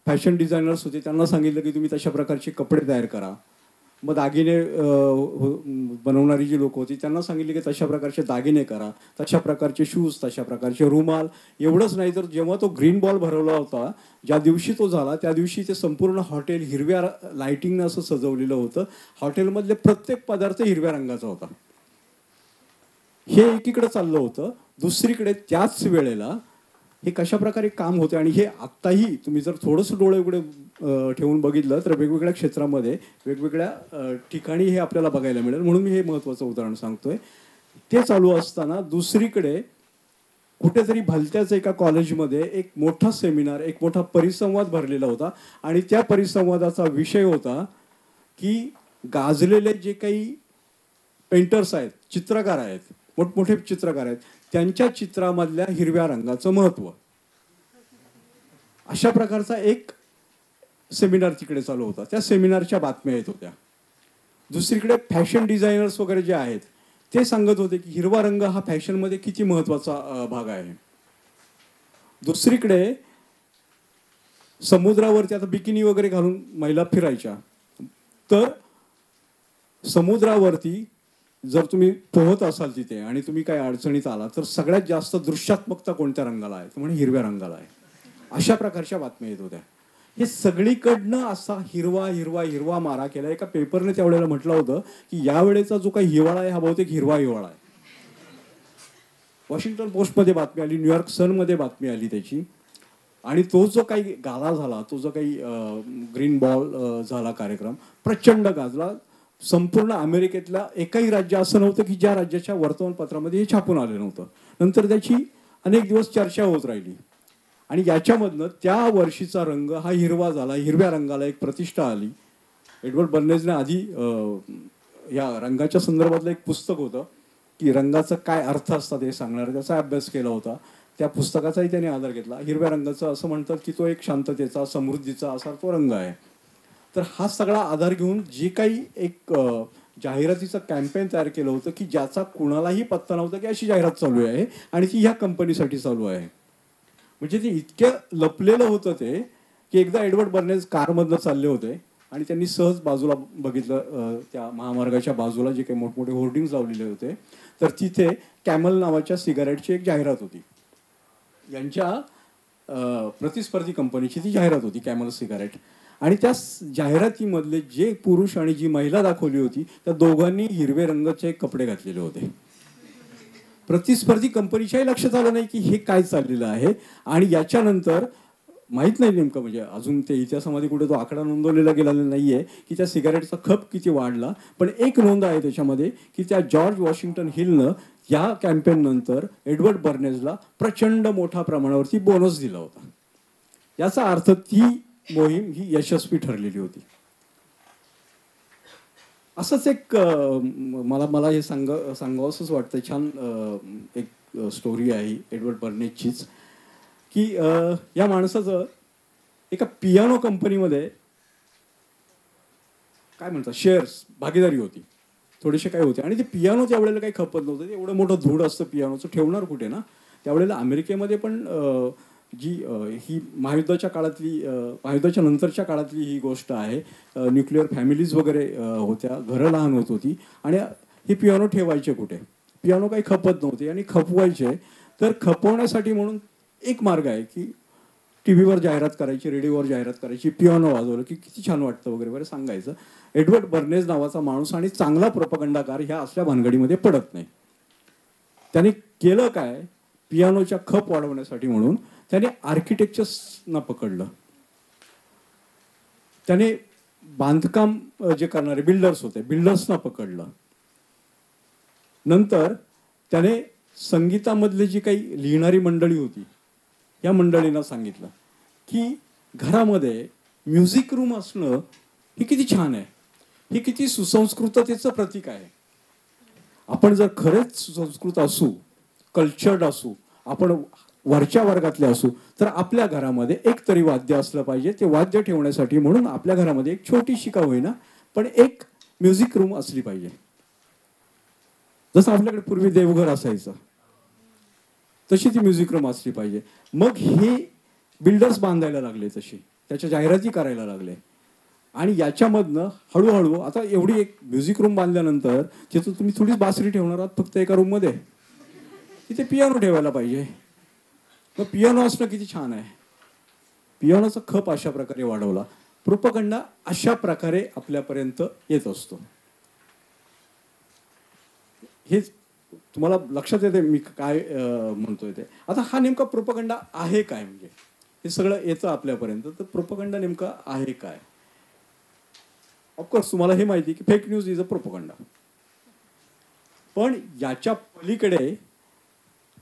[SPEAKER 1] फॅशन डिझायनर्स होते, त्यांना सांगितलं की तुम्ही तशा प्रकारचे कपडे तयार करा. मग दागिने बनवणारी जी लोक होती त्यांना सांगितले की तशा प्रकारचे दागिने करा, तशा प्रकारचे शूज, तशा प्रकारचे रुमाल. एवढंच नाही तर जेव्हा तो ग्रीन बॉल भरवला होता, ज्या दिवशी तो झाला त्या दिवशी ते संपूर्ण हॉटेल हिरव्या लाईटिंगनं असं सजवलेलं होतं. हॉटेलमधले प्रत्येक पदार्थ हिरव्या रंगाचा होता. हे एकीकडे चाललं होतं. दुसरीकडे त्याच वेळेला हे कशा प्रकारे काम होते आणि हे आत्ताही तुम्ही जर थोडंसं डोळे उघडे ठेवून बघितलं तर वेगवेगळ्या क्षेत्रामध्ये वेगवेगळ्या ठिकाणी हे आपल्याला बघायला मिळेल. म्हणून मी हे महत्त्वाचं उदाहरण सांगतोय. ते चालू असताना दुसरीकडे कुठेतरी भलत्याच एका कॉलेजमध्ये एक मोठा सेमिनार, एक मोठा परिसंवाद भरलेला होता आणि त्या परिसंवादाचा विषय होता की गाजलेले जे काही पेंटर्स आहेत, चित्रकार आहेत, मोठमोठे चित्रकार आहेत, त्यांच्या चित्रामधल्या हिरव्या रंगाचं महत्त्व. अशा प्रकारचा एक सेमिनार तिकडे चालू होता. त्या सेमिनारच्या बातम्या येत होत्या. दुसरीकडे फॅशन डिझायनर्स वगैरे जे आहेत ते सांगत होते की हिरवा रंग हा फॅशनमध्ये किती महत्त्वाचा भाग आहे. दुसरीकडे समुद्रावरती आता बिकिनी वगैरे घालून महिला फिरायच्या, तर समुद्रावरती जर तुम्ही पोहत असाल तिथे आणि तुम्ही काही अडचणीत आला तर सगळ्यात जास्त दृश्यात्मकता कोणत्या रंगाला आहे, तर म्हणजे हिरव्या रंगाला आहे. अशा प्रकारच्या बातम्या येत होत्या. हे सगळीकडनं असा हिरवा हिरवा हिरवा मारा केला. एका पेपरने त्यावेळेला म्हटलं होतं की यावेळेचा जो काही हिवाळा आहे हा बहुतेक हिरवा हिवाळा आहे. वॉशिंग्टन पोस्टमध्ये बातमी आली, न्यूयॉर्क सनमध्ये बातमी आली त्याची. आणि तो जो काही गाला झाला, तो जो काही ग्रीन बॉल झाला कार्यक्रम, प्रचंड गाजला. संपूर्ण अमेरिकेतल्या एकही राज्य असं नव्हतं की ज्या राज्याच्या वर्तमानपत्रामध्ये हे छापून आलं नव्हतं. नंतर त्याची अनेक दिवस चर्चा होत राहिली आणि याच्यामधनं त्या वर्षीचा रंग हा हिरवा झाला. हिरव्या रंगाला एक प्रतिष्ठा आली. एडवर्ड बर्नेजने आधी या रंगाच्या संदर्भातलं एक पुस्तक होतं की रंगाचं काय अर्थ असतात हे सांगणार, त्याचा अभ्यास केला होता. त्या पुस्तकाचाही त्याने आधार घेतला. हिरव्या रंगाचं असं म्हणतात की तो एक शांततेचा, समृद्धीचा असा तो रंग आहे. तर हा सगळा आधार घेऊन जे काही एक जाहिरातीचं कॅम्पेन तयार केलं होतं की ज्याचा कुणालाही पत्ता नव्हता की अशी जाहिरात चालू आहे आणि ती ह्या कंपनीसाठी चालू आहे. म्हणजे ते इतकं लपलेलं होतं ते की एकदा एडवर्ड बर्नेज कारमधनं चालले होते आणि त्यांनी सहज बाजूला बघितलं, त्या महामार्गाच्या बाजूला जे काही मोठमोठे होर्डिंग्स लावलेले होते, तर तिथे कॅमल नावाच्या सिगारेटची एक जाहिरात होती. यांच्या प्रतिस्पर्धी कंपनीची ती जाहिरात होती, कॅमल सिगारेट. आणि त्या जाहिरातीमधले जे पुरुष आणि जी महिला दाखवली होती त्या दोघांनी हिरवे रंगाचे कपडे घातलेले होते. प्रतिस्पर्धी कंपनीच्याही लक्षात आलं नाही की हे काय चाललेलं आहे. आणि याच्यानंतर माहीत नाही नेमकं, म्हणजे अजून ते इतिहासामध्ये कुठे तो आकडा नोंदवलेला गेलेला नाही आहे की त्या सिगारेटचा खप किती वाढला. पण एक नोंद आहे त्याच्यामध्ये की त्या जॉर्ज वॉशिंग्टन हिलनं या कॅम्पेन नंतर एडवर्ड बर्नेजला प्रचंड मोठ्या प्रमाणावरती बोनस दिला होता. याचा अर्थ ती मोहीम ही यशस्वी ठरलेली होती. असंच एक मला मला हे सांगावंसंच वाटतं. छान एक स्टोरी आहे एडवर्ड बर्नेजचीच, की या माणसाचं एका पियानो कंपनीमध्ये काय म्हणतात शेअर्स भागीदारी होती, थोडेसे काय होते. आणि ते पियानो त्यावेळेला काही खपत नव्हतं. एवढं मोठं धूड असतं पियानोचं, ठेवणार कुठे ना. त्यावेळेला अमेरिकेमध्ये पण जी ही महायुद्धाच्या काळातली महायुद्धाच्या नंतरच्या काळातली ही गोष्ट आहे. न्यूक्लिअर फॅमिलीज वगैरे होत्या, घरं लहान होत होती आणि हे पियानो ठेवायचे कुठे. पियानो काही खपत नव्हते आणि खपवायचे. तर खपवण्यासाठी म्हणून एक मार्ग आहे की टी व्हीवर जाहिरात करायची, रेडिओवर जाहिरात करायची, पियानो वाजवलं की किती छान वाटतं वगैरे वगैरे सांगायचं. एडवर्ड बर्नेज नावाचा माणूस आणि चांगला प्रोपगंडाकार ह्या असल्या भानगडीमध्ये पडत नाही. त्याने केलं काय, पियानोच्या खप वाढवण्यासाठी म्हणून त्याने आर्किटेक्चर्सना पकडलं. त्याने बांधकाम जे करणारे बिल्डर्स होते, बिल्डर्सना पकडलं. नंतर त्याने संगीतामधली जी काही लिहिणारी मंडळी होती, या मंडळींना सांगितलं की घरामध्ये म्युझिक रूम असणं हे किती छान आहे, हे किती सुसंस्कृततेचं प्रतीक आहे. आपण जर खरेच सुसंस्कृत असू, कल्चर्ड असू, आपण वरच्या वर्गातले असू, तर आपल्या घरामध्ये एक तरी वाद्य असलं पाहिजे. ते वाद्य ठेवण्यासाठी म्हणून आपल्या घरामध्ये एक छोटीशी का होईना पण एक म्युझिक रूम असली पाहिजे. जसं आपल्याकडे पूर्वी देवघर असायचं, तशी ती म्युझिक रूम असली पाहिजे. मग हे बिल्डर्स बांधायला लागले, तशी त्याच्या जाहिराती करायला लागले. आणि याच्यामधनं हळूहळू आता एवढी एक म्युझिक रूम बांधल्यानंतर तिथं तुम्ही थोडीच बासरी ठेवणार आहात फक्त एका रूममध्ये, तिथे पियानो ठेवायला पाहिजे. मग पियानो असणं किती छान आहे. पियानोचा खप अशा प्रकारे वाढवला. प्रोपगंडा अशा प्रकारे आपल्यापर्यंत येत असतो. हेच तुम्हाला लक्षात येते मी काय म्हणतोय ते. आता हा नेमका प्रोपगंडा आहे काय, म्हणजे हे सगळं येतं आपल्यापर्यंत, तर प्रोपगंडा नेमका आहे काय. ऑफकोर्स तुम्हाला हे माहिती की fake news is a propaganda. पण याच्या पलीकडे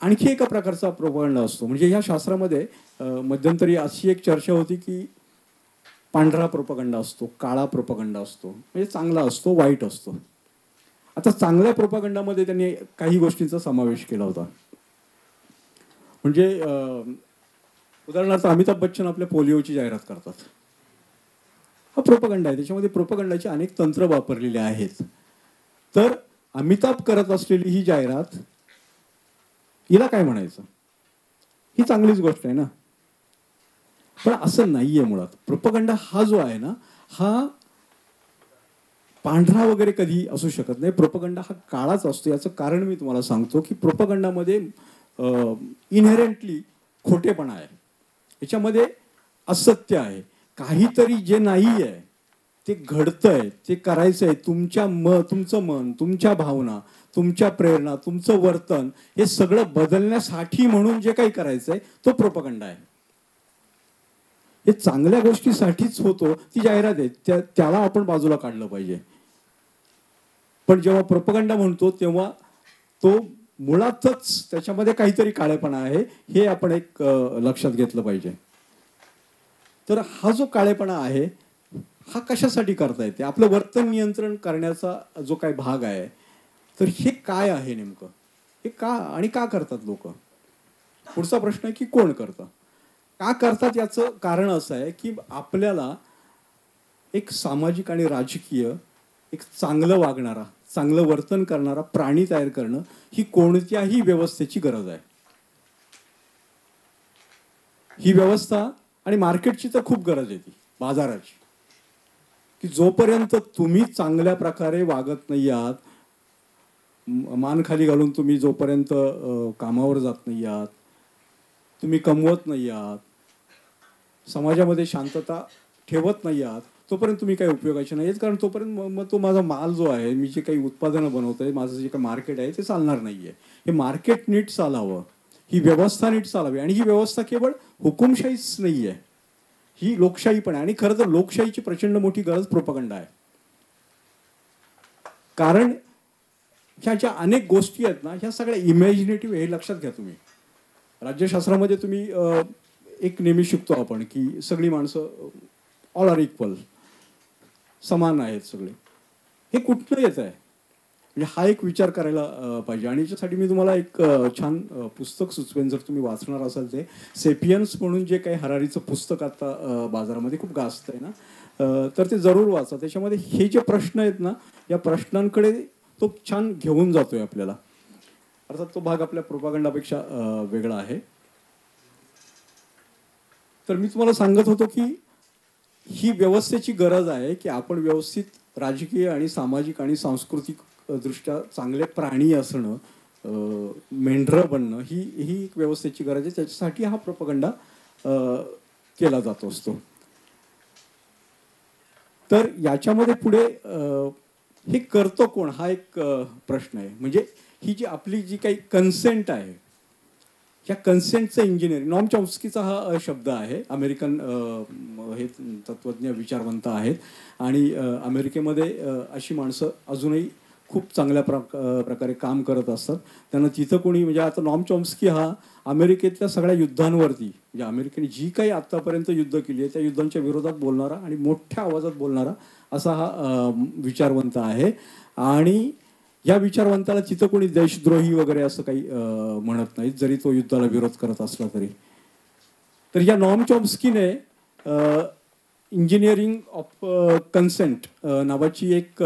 [SPEAKER 1] आणखी एका प्रकारचा प्रोपगंडा असतो. म्हणजे ह्या शास्त्रामध्ये मध्यंतरी अशी एक चर्चा होती की पांढरा प्रोपगंडा असतो, काळा प्रोपगंडा असतो, म्हणजे चांगला असतो, वाईट असतो. आता चांगल्या प्रोपगंडामध्ये त्यांनी काही गोष्टींचा समावेश केला होता. म्हणजे उदाहरणार्थ अमिताभ बच्चन आपल्या पोलिओची जाहिरात करतात, हा प्रोपगंडा आहे. त्याच्यामध्ये प्रोपगंडाची अनेक तंत्र वापरलेली आहेत. तर अमिताभ करत असलेली ही जाहिरात, हिला काय म्हणायचं, ही चांगलीच गोष्ट आहे ना. पण असं नाहीये मुळात. प्रोपगंडा हा जो आहे ना, हा पांढरा वगैरे कधी असू शकत नाही. प्रोपगंडा हा काळाच असतो. याचं कारण मी तुम्हाला सांगतो की प्रोपगंडामध्ये इनहेरेंटली खोटेपणा आहे, याच्यामध्ये असत्य आहे. काहीतरी जे नाही आहे ते घडतंय, ते करायचंय. तुमचं मन, तुमच्या भावना, तुमच्या प्रेरणा, तुमचं वर्तन हे सगळं बदलण्यासाठी म्हणून जे काही करायचंय तो प्रोपगंडा आहे. हे चांगल्या गोष्टीसाठीच होतो, ती जाहिरात आहे, त्याला आपण बाजूला काढलं पाहिजे. पण जेव्हा प्रोपगंडा म्हणतो तेव्हा तो मुळातच त्याच्यामध्ये काहीतरी काळेपणा आहे, हे आपण एक लक्षात घेतलं पाहिजे. तर हा जो काळेपणा आहे हा कशासाठी करता येते, आपलं वर्तन नियंत्रण करण्याचा जो काही भाग आहे, तर हे काय आहे नेमकं, हे का आणि का करतात लोक. पुढचा प्रश्न आहे की कोण करतं, का करतात. याचं कारण असं आहे की आपल्याला एक सामाजिक आणि राजकीय एक चांगलं वागणारा, चांगलं वर्तन करणारा प्राणी तयार करणं ही कोणत्याही व्यवस्थेची गरज आहे. ही व्यवस्था आणि मार्केटची तर खूप गरज आहे, ती बाजाराची, की जोपर्यंत तुम्ही चांगल्या प्रकारे वागत नाही आहात, मान खाली घालून तुम्ही जोपर्यंत कामावर जात नाही आहात, तुम्ही कमवत नाही आहात, समाजामध्ये शांतता ठेवत नाही आहात, तोपर्यंत तुम्ही काही उपयोगाचे नाही आहेत. कारण तोपर्यंत मग तो माझा माल जो आहे, मी जे काही उत्पादनं बनवतोय, माझं जे काही मार्केट आहे ते चालणार नाहीये. हे मार्केट नीट चालावं, ही व्यवस्था नीट चालावी. आणि ही व्यवस्था केवळ हुकुमशाहीच नाहीये, ही लोकशाही पण आहे. आणि खरं तर लोकशाहीची प्रचंड मोठी गरज प्रोपगंडा आहे. कारण ह्या ज्या अनेक गोष्टी आहेत ना, ह्या सगळ्या इमॅजिनेटिव्ह, हे लक्षात घ्या तुम्ही. राज्यशास्त्रामध्ये तुम्ही एक नेहमी शिकतो आपण की सगळी माणसं ऑल आर इक्वल, समान आहेत सगळे. हे कुठनं येत आहे? म्हणजे हा एक विचार करायला पाहिजे. आणि याच्यासाठी मी तुम्हाला एक छान पुस्तक सुचवेन, जर तुम्ही वाचणार असाल ते. सेपियन्स म्हणून जे काही हरारीचं पुस्तक आता बाजारामध्ये खूप गाजत आहे ना, तर ते जरूर वाचा. त्याच्यामध्ये हे जे प्रश्न आहेत ना, या प्रश्नांकडे तो छान घेऊन जातोय आपल्याला. अर्थात तो भाग आपल्या प्रोपागंडापेक्षा वेगळा आहे. तर मी तुम्हाला सांगत होतो की ही व्यवस्थेची गरज आहे की आपण व्यवस्थित राजकीय आणि सामाजिक आणि सांस्कृतिक दृष्ट्या चांगले प्राणी असणं, मेंढरं बनणं, ही एक व्यवस्थेची गरज आहे. त्याच्यासाठी हा प्रोपगंडा केला जात असतो. तर याच्यामध्ये पुढे हे करतं कोण, हा एक प्रश्न आहे. म्हणजे ही जी आपली जी काही कन्सेंट आहे, ह्या कन्सेंटचं इंजिनिअरिंग, नॉम चॉम्स्कीचा हा शब्द आहे. अमेरिकन हे तत्त्वज्ञ विचारवंत आहेत. आणि अमेरिकेमध्ये अशी माणसं अजूनही खूप चांगल्या प्रकारे काम करत असतात. त्यांना तिथं कोणी, म्हणजे आता नॉम चॉम्स्की हा अमेरिकेतल्या सगळ्या युद्धांवरती, म्हणजे अमेरिकेने जी काही आत्तापर्यंत युद्ध केली आहे त्या युद्धांच्या विरोधात बोलणारा आणि मोठ्या आवाजात बोलणारा असा हा विचारवंत आहे. आणि या विचारवंताला तिथं कोणी देशद्रोही वगैरे असं काही म्हणत नाहीत, जरी तो युद्धाला विरोध करत असला तरी. तर या नॉम चॉम्स्कीने इंजिनिअरिंग ऑफ कन्सेंट नावाची एक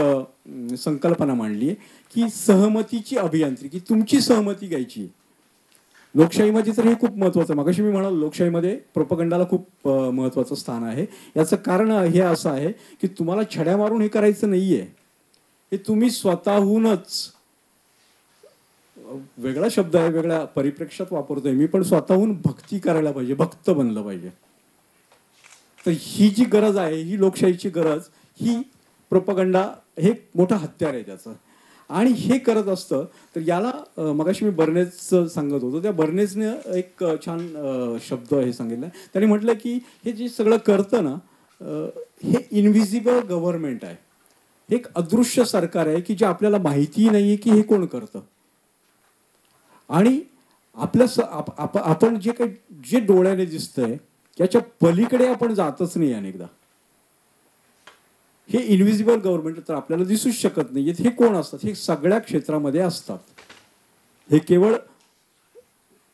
[SPEAKER 1] संकल्पना मांडली आहे की सहमतीची अभियांत्रिकी, तुमची सहमती घ्यायची. लोकशाहीमध्ये तर हे खूप महत्त्वाचं आहे. मगाशी मी म्हणालो लोकशाहीमध्ये प्रोपगंडाला खूप महत्त्वाचं स्थान आहे. याचं कारण हे असं आहे की तुम्हाला छड्या मारून हे करायचं नाही आहे. हे तुम्ही स्वतःहूनच, वेगळा शब्द आहे, वेगळ्या परिप्रेक्ष्यात वापरतोय मी, पण स्वतःहून भक्ती करायला पाहिजे, भक्त बनलं पाहिजे. तर ही जी गरज आहे, ही लोकशाहीची गरज, ही प्रोपगंडा हे मोठं हत्यार आहे त्याचं. आणि हे करत असतं. तर याला मगाशी मी बर्नेजचं सांगत होतो, त्या बर्नेजने एक छान शब्द हे सांगितलं. त्यांनी म्हटलं की हे जे सगळं करतं ना, हे इनव्हिजिबल गव्हर्नमेंट आहे. हे एक अदृश्य सरकार आहे की जे आपल्याला माहितीही नाही आहे की हे कोण करतं. आणि आपण जे काही जे डोळ्याने दिसतंय त्याच्या पलीकडे आपण जातच नाही अनेकदा. हे इनव्हिजिबल गव्हर्नमेंट तर आपल्याला दिसूच शकत नाही. हे कोण असतात? हे सगळ्या क्षेत्रामध्ये असतात. हे केवळ,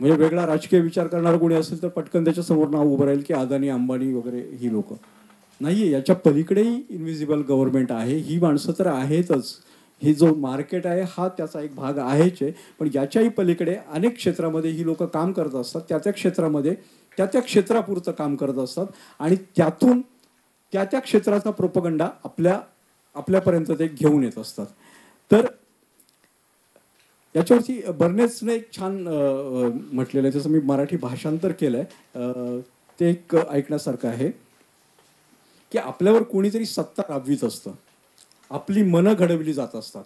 [SPEAKER 1] म्हणजे वेगळा राजकीय विचार करणारा कोणी असेल तर पटकन त्याच्या समोर नाव उभं राहील की अदानी, अंबानी वगैरे ही लोक नाहीये. याच्या पलीकडेही इनव्हिजिबल गव्हर्नमेंट आहे. ही माणसं तर आहेतच. हे जो मार्केट आहे हा त्याचा एक भाग आहेच आहे. पण याच्याही पलीकडे अनेक क्षेत्रामध्ये ही लोक काम करत असतात. त्या क्षेत्रामध्ये त्या क्षेत्रापुरतं काम करत असतात. आणि त्यातून त्या क्षेत्राचा प्रोपगंडा आपल्यापर्यंत ते घेऊन येत असतात. तर याच्यावरती बर्नेजने एक छान म्हटलेलं आहे, त्याचं मी मराठी भाषांतर केलंय. ते एक ऐकण्यासारखं आहे की आपल्यावर कोणीतरी सत्ता राबवीत असतं, आपली मनं घडवली जात असतात,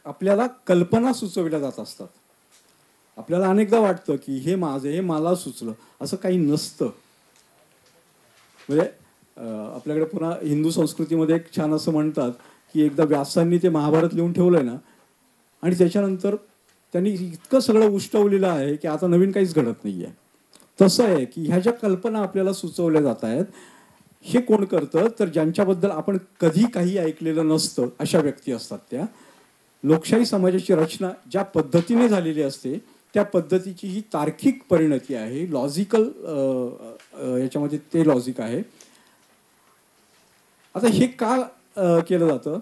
[SPEAKER 1] आपल्याला कल्पना सुचवल्या जात असतात. आपल्याला अनेकदा वाटतं की हे माझं, हे मला सुचलं. असं काही नसतं. म्हणजे आपल्याकडे पुन्हा हिंदू संस्कृतीमध्ये एक छान असं म्हणतात की एकदा व्यासांनी ते महाभारत लिहून ठेवलंय ना, आणि त्याच्यानंतर त्यांनी इतकं सगळं उष्टवलेलं आहे की आता नवीन काहीच घडत नाहीये. तसं आहे की ह्या ज्या कल्पना आपल्याला सुचवल्या जात आहेत, हे कोण करतं? तर ज्यांच्याबद्दल आपण कधी काही ऐकलेलं नसतं अशा व्यक्ती असतात त्या. लोकशाही समाजाची रचना ज्या पद्धतीने झालेली असते त्या पद्धतीची ही तार्किक परिणती आहे. लॉजिकल, याच्यामध्ये ते लॉजिक आहे. आता हे का केलं जातं?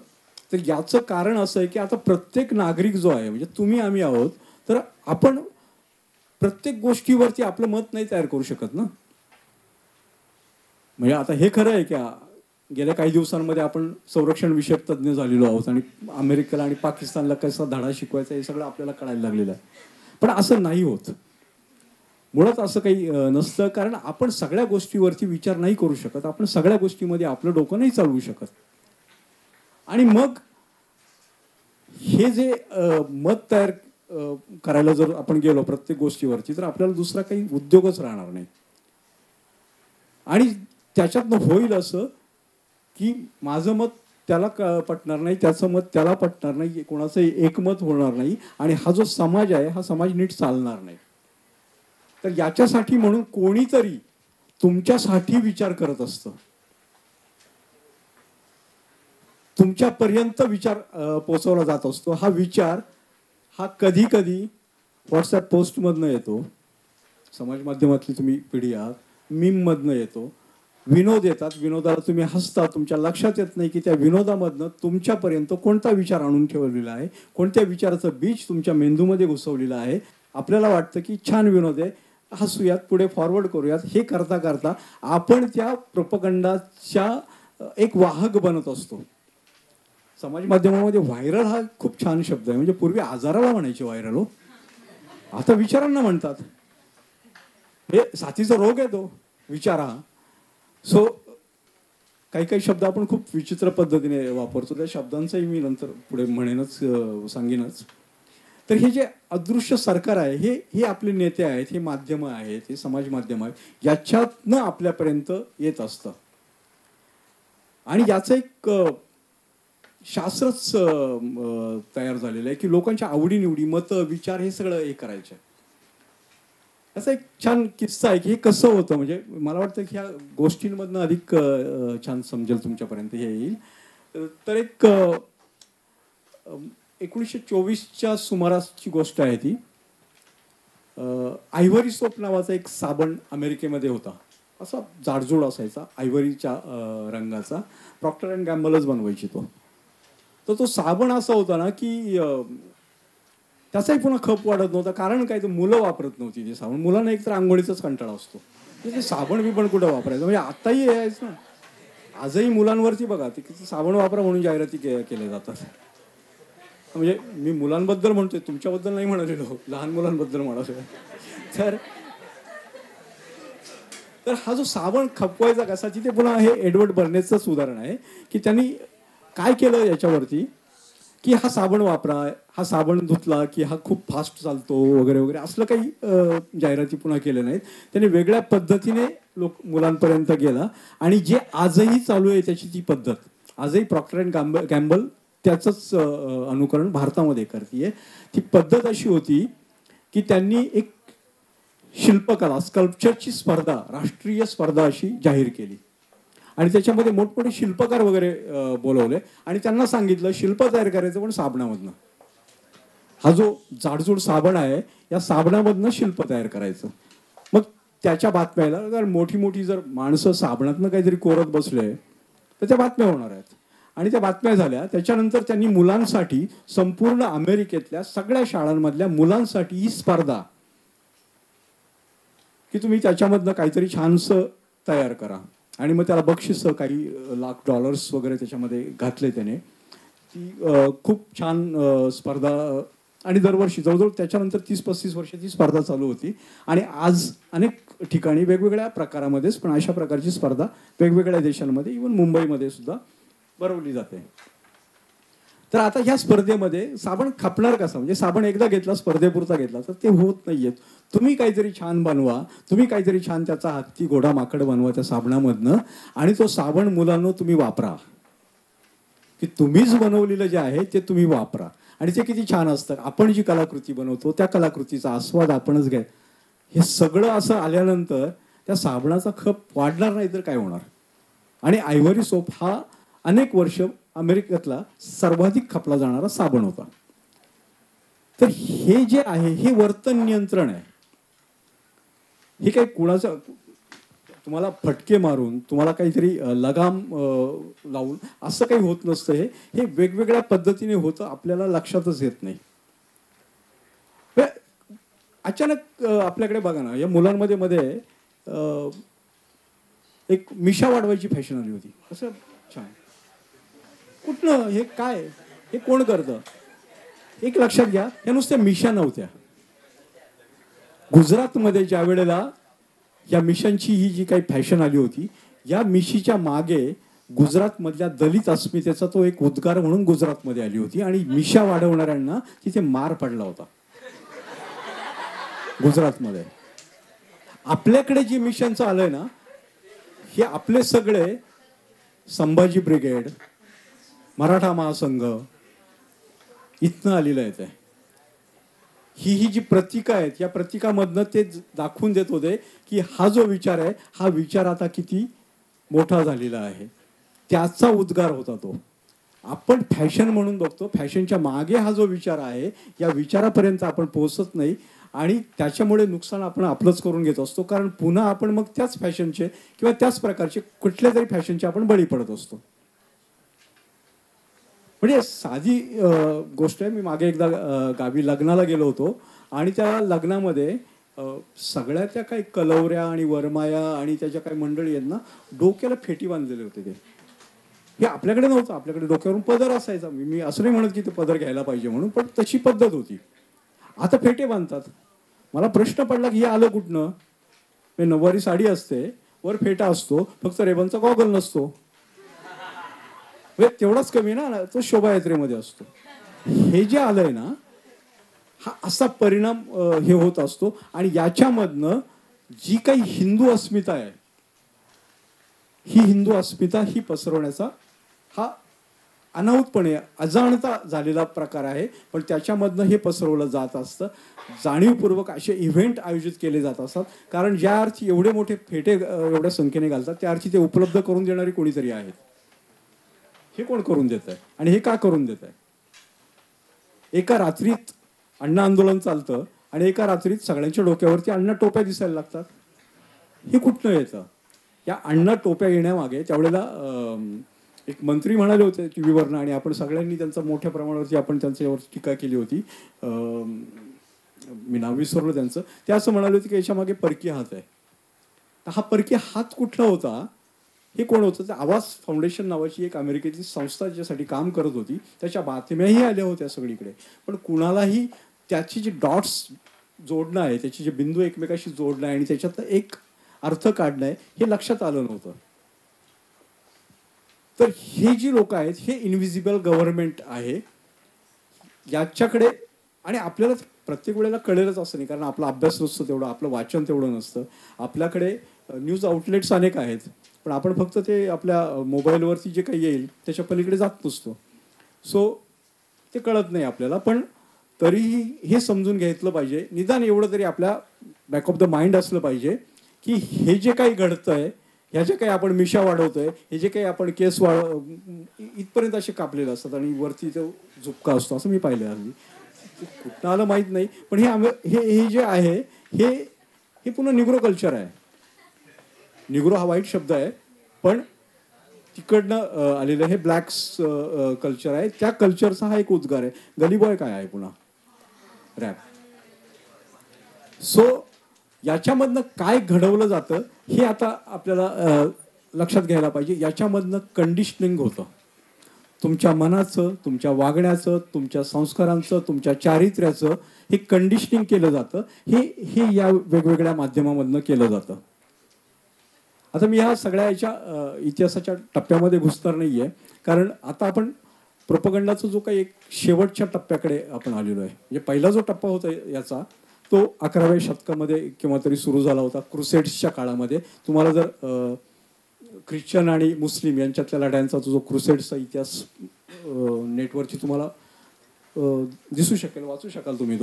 [SPEAKER 1] तर याचं कारण असं आहे की आता प्रत्येक नागरिक जो आहे, म्हणजे तुम्ही आम्ही आहोत, तर आपण प्रत्येक गोष्टीवरती आपलं मत नाही तयार करू शकत ना. म्हणजे आता हे खरं आहे की गेल्या काही दिवसांमध्ये आपण संरक्षण विषयक तज्ज्ञ झालेलो आहोत आणि अमेरिकेला आणि पाकिस्तानला कसा धडा शिकवायचा हे सगळं आपल्याला कळायला लागलेलं आहे. पण असं नाही होत. मुळात असं काही नसतं. कारण आपण सगळ्या गोष्टीवरती विचार नाही करू शकत. आपण सगळ्या गोष्टीमध्ये आपलं डोकं नाही चालवू शकत. आणि मग हे जे मत तयार करायला जर आपण गेलो प्रत्येक गोष्टीवरती, तर आपल्याला दुसरा काही उद्योगच राहणार नाही. आणि त्याच्यातनं होईल असं की माझं मत त्याला पटणार नाही, त्याचं मत त्याला पटणार नाही, कोणाचं एकमत होणार नाही. आणि हा जो समाज आहे हा समाज नीट चालणार नाही. तर याच्यासाठी म्हणून कोणीतरी तुमच्यासाठी विचार करत असतं. तुमच्यापर्यंत विचार पोचवला जात असतो. हा विचार हा कधी कधी व्हॉट्सॲप पोस्टमधनं येतो, समाज माध्यमातली तुम्ही पिढी आहात, मीममधनं येतो, विनोद येतात, विनोदाला तुम्ही हसता, तुमच्या लक्षात येत नाही की त्या विनोदामधनं तुमच्यापर्यंत कोणता विचार आणून ठेवलेला आहे, कोणत्या विचाराचं बीज तुमच्या मेंदूमध्ये घुसवलेलं आहे. आपल्याला वाटतं की छान विनोद आहे, हसूयात, पुढे फॉरवर्ड करूयात. हे करता करता आपण त्या प्रोपगंडाच्या एक वाहक बनत असतो. समाज माध्यमामध्ये व्हायरल हा खूप छान शब्द आहे. म्हणजे पूर्वी आजाराला म्हणायचे व्हायरल, हो, आता विचारांना म्हणतात. हे साथीचा रोग आहे तो विचार हा. सो काही काही शब्द आपण खूप विचित्र पद्धतीने वापरतो. त्या शब्दांचाही मी नंतर पुढे म्हणेनच, सांगेनच. तर हे जे अदृश्य सरकार आहे, हे आपले नेते आहेत, हे माध्यमं आहेत, हे समाज माध्यम आहेत, याच्यातनं आपल्यापर्यंत येत असतं. आणि याचं एक शास्त्रच तयार झालेलं आहे की लोकांच्या आवडीनिवडी, मतं, विचार हे सगळं हे करायचं. असा एक छान किस्सा आहे की हे कसं होतं. म्हणजे मला वाटतं की ह्या गोष्टींमधनं अधिक छान समजेल, तुमच्यापर्यंत हे येईल. तर एक 1924च्या सुमारासची गोष्ट आहे ती. आयव्हरी सोप नावाचा एक साबण अमेरिकेमध्ये होता. असा जाडजूड असायचा, आयव्हरीच्या रंगाचा. प्रॉक्टर अँड गॅम्बलच बनवायची तो. तर तो साबण असा होता ना की त्याचाही पुन्हा खप वाढत नव्हता. कारण काय, तर मुलं वापरत नव्हती ते साबण. मुलांना एकतर आंघोळीचाच कंटाळा असतो, ते साबण बिबण कुठं वापरायचं. म्हणजे आताही यायच ना, आजही मुलांवरती बघा ते साबण वापरा म्हणून जाहिराती केल्या जातात. म्हणजे मी मुलांबद्दल म्हणतोय, तुमच्याबद्दल नाही म्हणालेलो, लहान मुलांबद्दल म्हणालो. तर हा जो साबण खपवायचा कसा, तिथे पुन्हा हे एडवर्ड बर्नेजचंच उदाहरण आहे की त्यांनी काय केलं याच्यावरती की हा साबण वापरा, हा साबण धुतला की हा खूप फास्ट चालतो वगैरे वगैरे, असलं काही जाहिराती पुन्हा केल्या नाहीत. त्याने वेगळ्या पद्धतीने मुलांपर्यंत गेला. आणि जे आजही चालू आहे त्याची ती पद्धत, आजही प्रॉक्टर अँड गॅम्बल त्याचंच अनुकरण भारतामध्ये करते. ती पद्धत अशी होती की त्यांनी एक शिल्पकला, स्कल्पचरची स्पर्धा, राष्ट्रीय स्पर्धा अशी जाहीर केली. आणि त्याच्यामध्ये मोठमोठे शिल्पकार वगैरे बोलवले आणि त्यांना सांगितलं शिल्प तयार करायचं, पण साबणामधनं. हा जो जाडजूड साबण आहे, या साबणामधनं शिल्प तयार करायचं. मग त्याच्या बातम्याला जर मोठी मोठी जर माणसं साबणातनं काहीतरी कोरत बसले तर त्या बातम्या होणार आहेत. आणि त्या बातम्या झाल्या. त्याच्यानंतर त्यांनी मुलांसाठी, संपूर्ण अमेरिकेतल्या सगळ्या शाळांमधल्या मुलांसाठी ही स्पर्धा की तुम्ही त्याच्यामधनं काहीतरी छानसं तयार करा. आणि मग त्याला बक्षीस काही $1,00,000 वगैरे त्याच्यामध्ये घातले त्याने. ती खूप छान स्पर्धा. आणि दरवर्षी जवळजवळ त्याच्यानंतर 30-35 वर्ष ती स्पर्धा चालू होती. आणि आज अनेक ठिकाणी वेगवेगळ्या प्रकारामध्येच, पण अशा प्रकारची स्पर्धा वेगवेगळ्या देशांमध्ये, इव्हन मुंबईमध्ये सुद्धा भरवली जाते. तर आता ह्या स्पर्धेमध्ये साबण खपणार कसा, म्हणजे साबण एकदा घेतला, स्पर्धेपुरता घेतला तर ते होत नाहीये. तुम्ही काहीतरी छान बनवा, तुम्ही काहीतरी छान त्याचा हत्ती घोडा माकड बनवा त्या साबणामधनं. आणि तो साबण मुलांनो तुम्ही वापरा, की तुम्हीच बनवलेलं जे आहे ते तुम्ही वापरा. आणि ते किती छान असतं. आपण जी कलाकृती बनवतो त्या कलाकृतीचा आस्वाद आपणच घ्या. हे सगळं असं आल्यानंतर त्या साबणाचा खप वाढणार नाही तर काय होणार. आणि आयव्हरी सोप हा अनेक वर्ष अमेरिकेतला सर्वाधिक खपला जाणारा साबण होता. तर हे जे आहे हे वर्तन नियंत्रण आहे. हे काही कुणाचं तुम्हाला फटके मारून, तुम्हाला काहीतरी लगाम लावून असं काही होत नसतं. हे वेगवेगळ्या पद्धतीने होतं, आपल्याला लक्षातच येत नाही. अचानक आपल्याकडे बघा ना, या मुलांमध्ये मध्ये एक मिशा वाढवायची फॅशन आली होती. असं छान, कुठनं हे काय, हे कोण करतं. एक लक्षात घ्या, या नुसत्या मिशा नव्हत्या. गुजरातमध्ये ज्या वेळेला या मिशांची ही जी काही फॅशन आली होती, या मिशीच्या मागे गुजरातमधल्या दलित अस्मितेचा तो एक उद्गार म्हणून गुजरातमध्ये आली होती. आणि मिशा वाढवणाऱ्यांना तिथे मार पडला होता गुजरातमध्ये. आपल्याकडे जे मिशनचं आलंय ना, हे आपले सगळे संभाजी ब्रिगेड, मराठा महासंघ इथनं आलेलं आहे. ते ही जी प्रतीका आहेत, या प्रतीकामधनं ते दाखवून देत होते की हा जो विचार आहे, हा विचार आता किती मोठा झालेला आहे. त्याचा उद्गार होता तो. आपण फॅशन म्हणून बघतो, फॅशनच्या मागे हा जो विचार आहे या विचारापर्यंत आपण पोहोचत नाही आणि त्याच्यामुळे नुकसान आपण आपलंच करून घेत असतो. कारण पुन्हा आपण मग त्याच फॅशनचे किंवा त्याच प्रकारचे कुठल्या तरी फॅशनचे आपण बळी पडत असतो. म्हणजे साधी गोष्ट आहे. मी मागे एकदा गावी लग्नाला गेलो होतो आणि त्या लग्नामध्ये सगळ्या त्या काही कलवऱ्या आणि वरमाया आणि त्याच्या काही मंडळी आहेत ना, डोक्याला फेटी बांधलेले होते. ते हे आपल्याकडे नव्हतं. आपल्याकडे डोक्यावरून पदर असायचा. मी असं नाही म्हणत की ते पदर घ्यायला पाहिजे म्हणून, पण तशी पद्धत होती. आता फेटे बांधतात. मला प्रश्न पडला की हे आलं कुठनं? नऊवारी साडी असते, वर फेटा असतो, फक्त रेबनचा गॉगल नसतो. तेवढाच कमी ना, तो शोभायात्रेमध्ये असतो. हे जे आलंय ना, हा असा परिणाम हे होत असतो आणि याच्यामधनं जी काही हिंदू अस्मिता आहे, ही हिंदू अस्मिता ही पसरवण्याचा हा अनाहूतपणे अजाणता झालेला प्रकार आहे. पण त्याच्यामधनं हे पसरवलं जात असतं. जाणीवपूर्वक असे इव्हेंट आयोजित केले जात असतात. कारण ज्या अर्थी एवढे मोठे फेटे एवढ्या संख्येने घालतात, त्या अर्थी ते उपलब्ध करून देणारी कोणीतरी आहेत. हे कोण करून देत आहे आणि हे का करून देत आहे? एका रात्रीत अण्णा आंदोलन चालतं आणि एका रात्रीत सगळ्यांच्या डोक्यावरती अण्णा टोप्या दिसायला लागतात. हे कुठनं येतं? या अण्णा टोप्या येण्यामागे त्यावेळेला एक मंत्री म्हणाले होते टीव्हीवरनं आणि आपण सगळ्यांनी त्यांचा मोठ्या प्रमाणावरती आपण त्यांच्यावर टीका केली होती. मी नाव विसरलो त्यांचं. ते असं म्हणाले होते की याच्यामागे परकीय हात आहे. तर हा परकीय हात कुठला होता? हे कोण होतं? तर आवाज फाउंडेशन नावाची एक अमेरिकेची संस्था ज्याच्यासाठी काम करत होती, त्याच्या बातम्याही आल्या होत्या सगळीकडे. पण कुणालाही त्याची जी डॉट्स जोडणं आहे, त्याचे जे बिंदू एकमेकाशी जोडणं आहे आणि त्याच्यात एक अर्थ काढणं आहे, हे लक्षात आलं नव्हतं. तर हे जी लोक आहेत, हे इनव्हिजिबल गव्हर्नमेंट आहे. याच्याकडे आणि आपल्याला प्रत्येक वेळेला कळेलच असं नाही, कारण आपला अभ्यास नसतो तेवढं, आपलं वाचन तेवढं नसतं. आपल्याकडे न्यूज आउटलेट्स अनेक आहेत, पण आपण फक्त ते आपल्या मोबाईलवरती जे काही येईल त्याच्या पलीकडे जात नसतो. सो ते कळत नाही आपल्याला. पण तरीही हे समजून घेतलं पाहिजे, निदान एवढं तरी आपल्या बॅक ऑफ द माइंड असलं पाहिजे की हे जे काही घडतंय, ह्या जे काही आपण मिशा वाढवतोय, हे जे काही आपण केस इथपर्यंत असे कापलेले असतात आणि वरती तो झुपका असतो, असं मी पाहिलं. हल्ली कुठं आलं माहीत नाही, पण हे जे आहे हे पुन्हा निग्रो कल्चर आहे. निग्रो हा वाईट शब्द आहे, पण तिकडनं आलेलं हे ब्लॅक्स कल्चर आहे. त्या कल्चरचा हा एक उद्गार आहे. गली बॉय काय आहे? पुन्हा रॅप. सो याच्यामधनं काय घडवलं जातं हे आता आपल्याला लक्षात घ्यायला पाहिजे. याच्यामधनं कंडिशनिंग होतं. तुमच्या मनाचं, तुमच्या वागण्याचं, तुमच्या संस्कारांचं, तुमच्या चारित्र्याचं हे कंडिशनिंग केलं जातं. हे या वेगवेगळ्या माध्यमामधनं केलं जातं. आता मी ह्या सगळ्या याच्या इतिहासाच्या टप्प्यामध्ये घुसणार नाही आहे, कारण आता आपण प्रोपगंडाचा जो काही एक शेवटच्या टप्प्याकडे आपण आलेलो आहे. म्हणजे पहिला जो टप्पा होता याचा, तो 11व्या शतकामध्ये केव्हा तरी सुरू झाला होता, क्रुसेड्सच्या काळामध्ये. तुम्हाला जर ख्रिश्चन आणि मुस्लिम यांच्यातल्या लढ्यांचा जो क्रुसेड्सचा इतिहास नेटवरती तुम्हाला दिसू शकेल, वाचू शकाल तुम्ही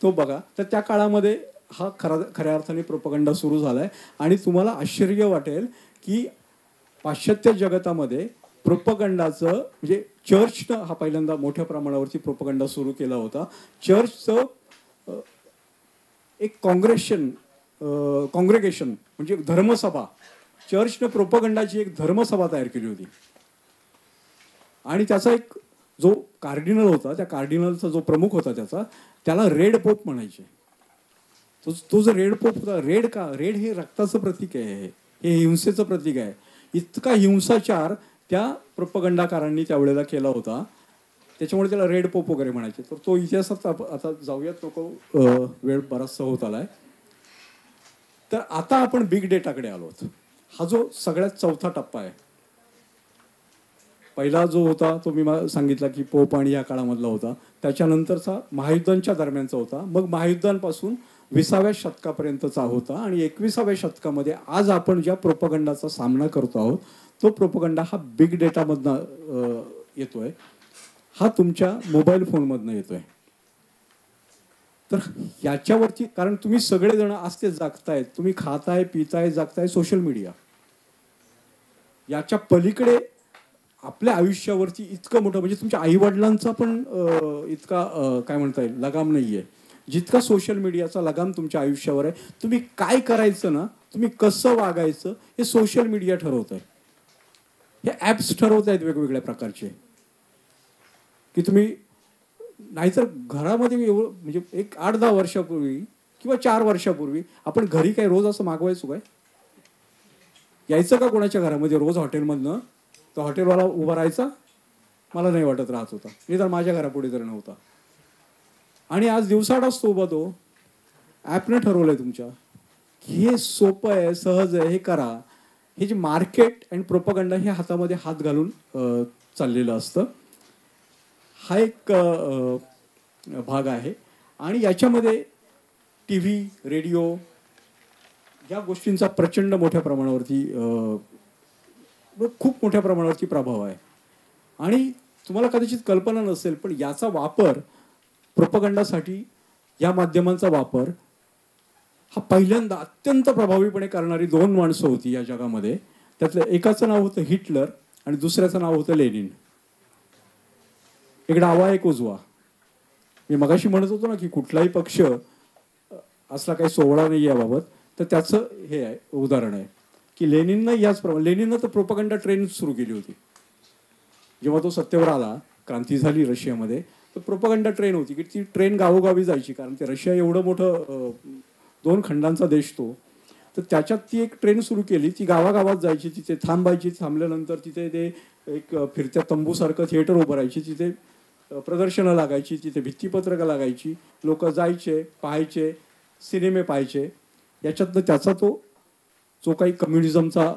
[SPEAKER 1] तो बघा. तर त्या काळामध्ये हा खऱ्या अर्थाने प्रोपगंडा सुरू झाला आहे. आणि तुम्हाला आश्चर्य वाटेल की पाश्चात्य जगतामध्ये प्रोपगंडाचं म्हणजे चर्चनं हा पहिल्यांदा मोठ्या प्रमाणावरती प्रोपगंडा सुरू केला होता. चर्चचं एक कॉंग्रेगेशन म्हणजे धर्मसभा, चर्चनं प्रोपगंडाची एक धर्मसभा तयार केली होती. आणि त्याचा एक जो कार्डिनल होता, त्या कार्डिनलचा जो प्रमुख होता त्याला रेड पोप म्हणायचे. तो जो रेड पोप होता, रेड का? रेड हे रक्ताचं प्रतीक आहे, हे हिंसेचं प्रतीक आहे. इतका हिंसाचार त्या प्रोपगंडाकारांनी त्यावेळेला केला होता, त्याच्यामुळे त्याला रेड पोप वगैरे म्हणायचे. तर तो इतिहासात आता जाऊयात, नको वेळ बराचसा होत आलाय. तर आता आपण बिग डेटाकडे आलो आहोत. हा जो सगळ्यात चौथा टप्पा आहे. पहिला जो होता तो मी सांगितला की पोप आणि या काळामधला होता. त्याच्यानंतरचा महायुद्धांच्या दरम्यानचा होता. मग महायुद्धांपासून 20व्या शतकापर्यंतचा होता. आणि 21व्या शतकामध्ये आज आपण ज्या प्रोपगंडाचा सामना करतो आहोत, तो प्रोपगंडा हा बिग डेटामधनं येतोय. हा तुमच्या मोबाईल फोनमधनं येतोय. तर याच्यावरती, कारण तुम्ही सगळेजण आज ते जागतायत, तुम्ही खाताय, पिताय, जागताय सोशल मीडिया. याच्या पलीकडे आपल्या आयुष्यावरती इतकं मोठं, म्हणजे तुमच्या आईवडिलांचा पण इतका काय म्हणता येईल लगाम नाही आहे जितका सोशल मीडियाचा लगाम तुमच्या आयुष्यावर आहे. तुम्ही काय करायचं ना, तुम्ही कसं वागायचं हे सोशल मीडिया ठरवत आहे. हे ॲप्स ठरवत आहेत वेगवेगळ्या प्रकारचे, की तुम्ही नाहीतर घरामध्ये एवढं म्हणजे एक 8-10 वर्षापूर्वी किंवा 4 वर्षापूर्वी आपण घरी काय रोज असं मागवायचो काय? यायचं का कोणाच्या घरामध्ये रोज हॉटेलमधनं? तो हॉटेलवाला उभा राहायचा? मला नाही वाटत राहत होता. मी तर माझ्या घरापुढे तर नव्हता. आणि आज दिवसाआड असतो उभा तो. ॲपनं ठरवलंय तुमच्या की हे सोपं आहे, सहज आहे, हे करा. हे जे मार्केट अँड प्रोपगंडा हे हातामध्ये हात घालून चाललेलं असतं. हा एक भाग आहे. आणि याच्यामध्ये टी व्ही, रेडिओ या गोष्टींचा प्रचंड मोठ्या प्रमाणावरती खूप मोठ्या प्रमाणावरती प्रभाव आहे. आणि तुम्हाला कदाचित कल्पना नसेल, पण याचा वापर प्रोपगंडासाठी या माध्यमांचा वापर हा पहिल्यांदा अत्यंत प्रभावीपणे करणारी 2 माणसं होती या जगामध्ये. त्यातलं एकाचं नाव होतं हिटलर आणि दुसऱ्याचं नाव होतं लेनिन. एक डावा एक उजवा. मी मगाशी म्हणत होतो ना की कुठलाही पक्ष असला काही सोहळा नाही याबाबत, तर त्याचं हे आहे उदाहरण आहे की लेनिननं तर प्रोपगंडा ट्रेन सुरू केली होती. जेव्हा तो सत्तेवर आला, क्रांती झाली रशियामध्ये, तर प्रोपगंडा ट्रेन होती की ती ट्रेन गावोगावी जायची. कारण ते रशिया एवढं मोठं 2 खंडांचा देश तो, तर त्याच्यात ती एक ट्रेन सुरू केली. ती गावागावात जायची, तिथे थांबायची. थांबल्यानंतर तिथे ते एक फिरत्या तंबूसारखं थिएटर उभं राहायची. तिथे प्रदर्शनं लागायची, तिथे भित्तीपत्रकं लागायची. लोक जायचे, पाहायचे, सिनेमे पाहायचे. याच्यातनं त्याचा तो जो काही कम्युनिझमचा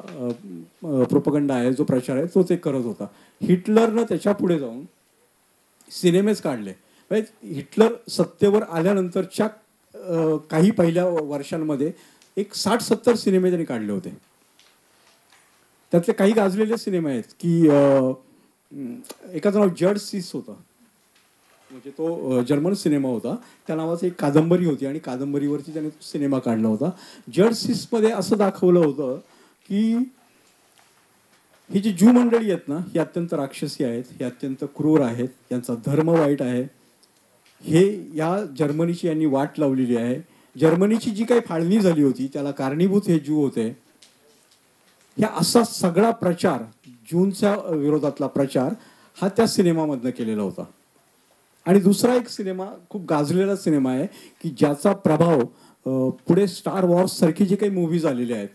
[SPEAKER 1] प्रोपगंडा आहे, जो प्रचार आहे, तो ते करत होता. हिटलरनं त्याच्या पुढे जाऊन सिनेमेच काढले. हिटलर सत्तेवर आल्यानंतरच्या काही पहिल्या वर्षांमध्ये एक 60-70 सिनेमे त्यांनी काढले होते. त्यातले काही गाजलेले सिनेमे आहेत की एकाचं नाव जड सीस होतं, म्हणजे तो जर्मन सिनेमा होता. त्या नावाची एक कादंबरी होती आणि कादंबरीवरती त्याने सिनेमा काढला होता. जड सीसमध्ये असं दाखवलं होतं की ही जी ज्यू मंडळी आहेत ना, ही अत्यंत राक्षसी आहेत, ही अत्यंत क्रूर आहेत, यांचा धर्म वाईट आहे. हे या जर्मनीची यांनी वाट लावलेली आहे. जर्मनीची जी काही फाळणी झाली होती त्याला कारणीभूत हे ज्यू होते. ह्या असा सगळा प्रचार, ज्यूंच्या विरोधातला प्रचार हा त्या सिनेमामधनं केलेला होता. आणि दुसरा एक सिनेमा खूप गाजलेला सिनेमा आहे की ज्याचा प्रभाव पुढे स्टार वॉर्स सारखी जी काही मूव्हीज आलेले आहेत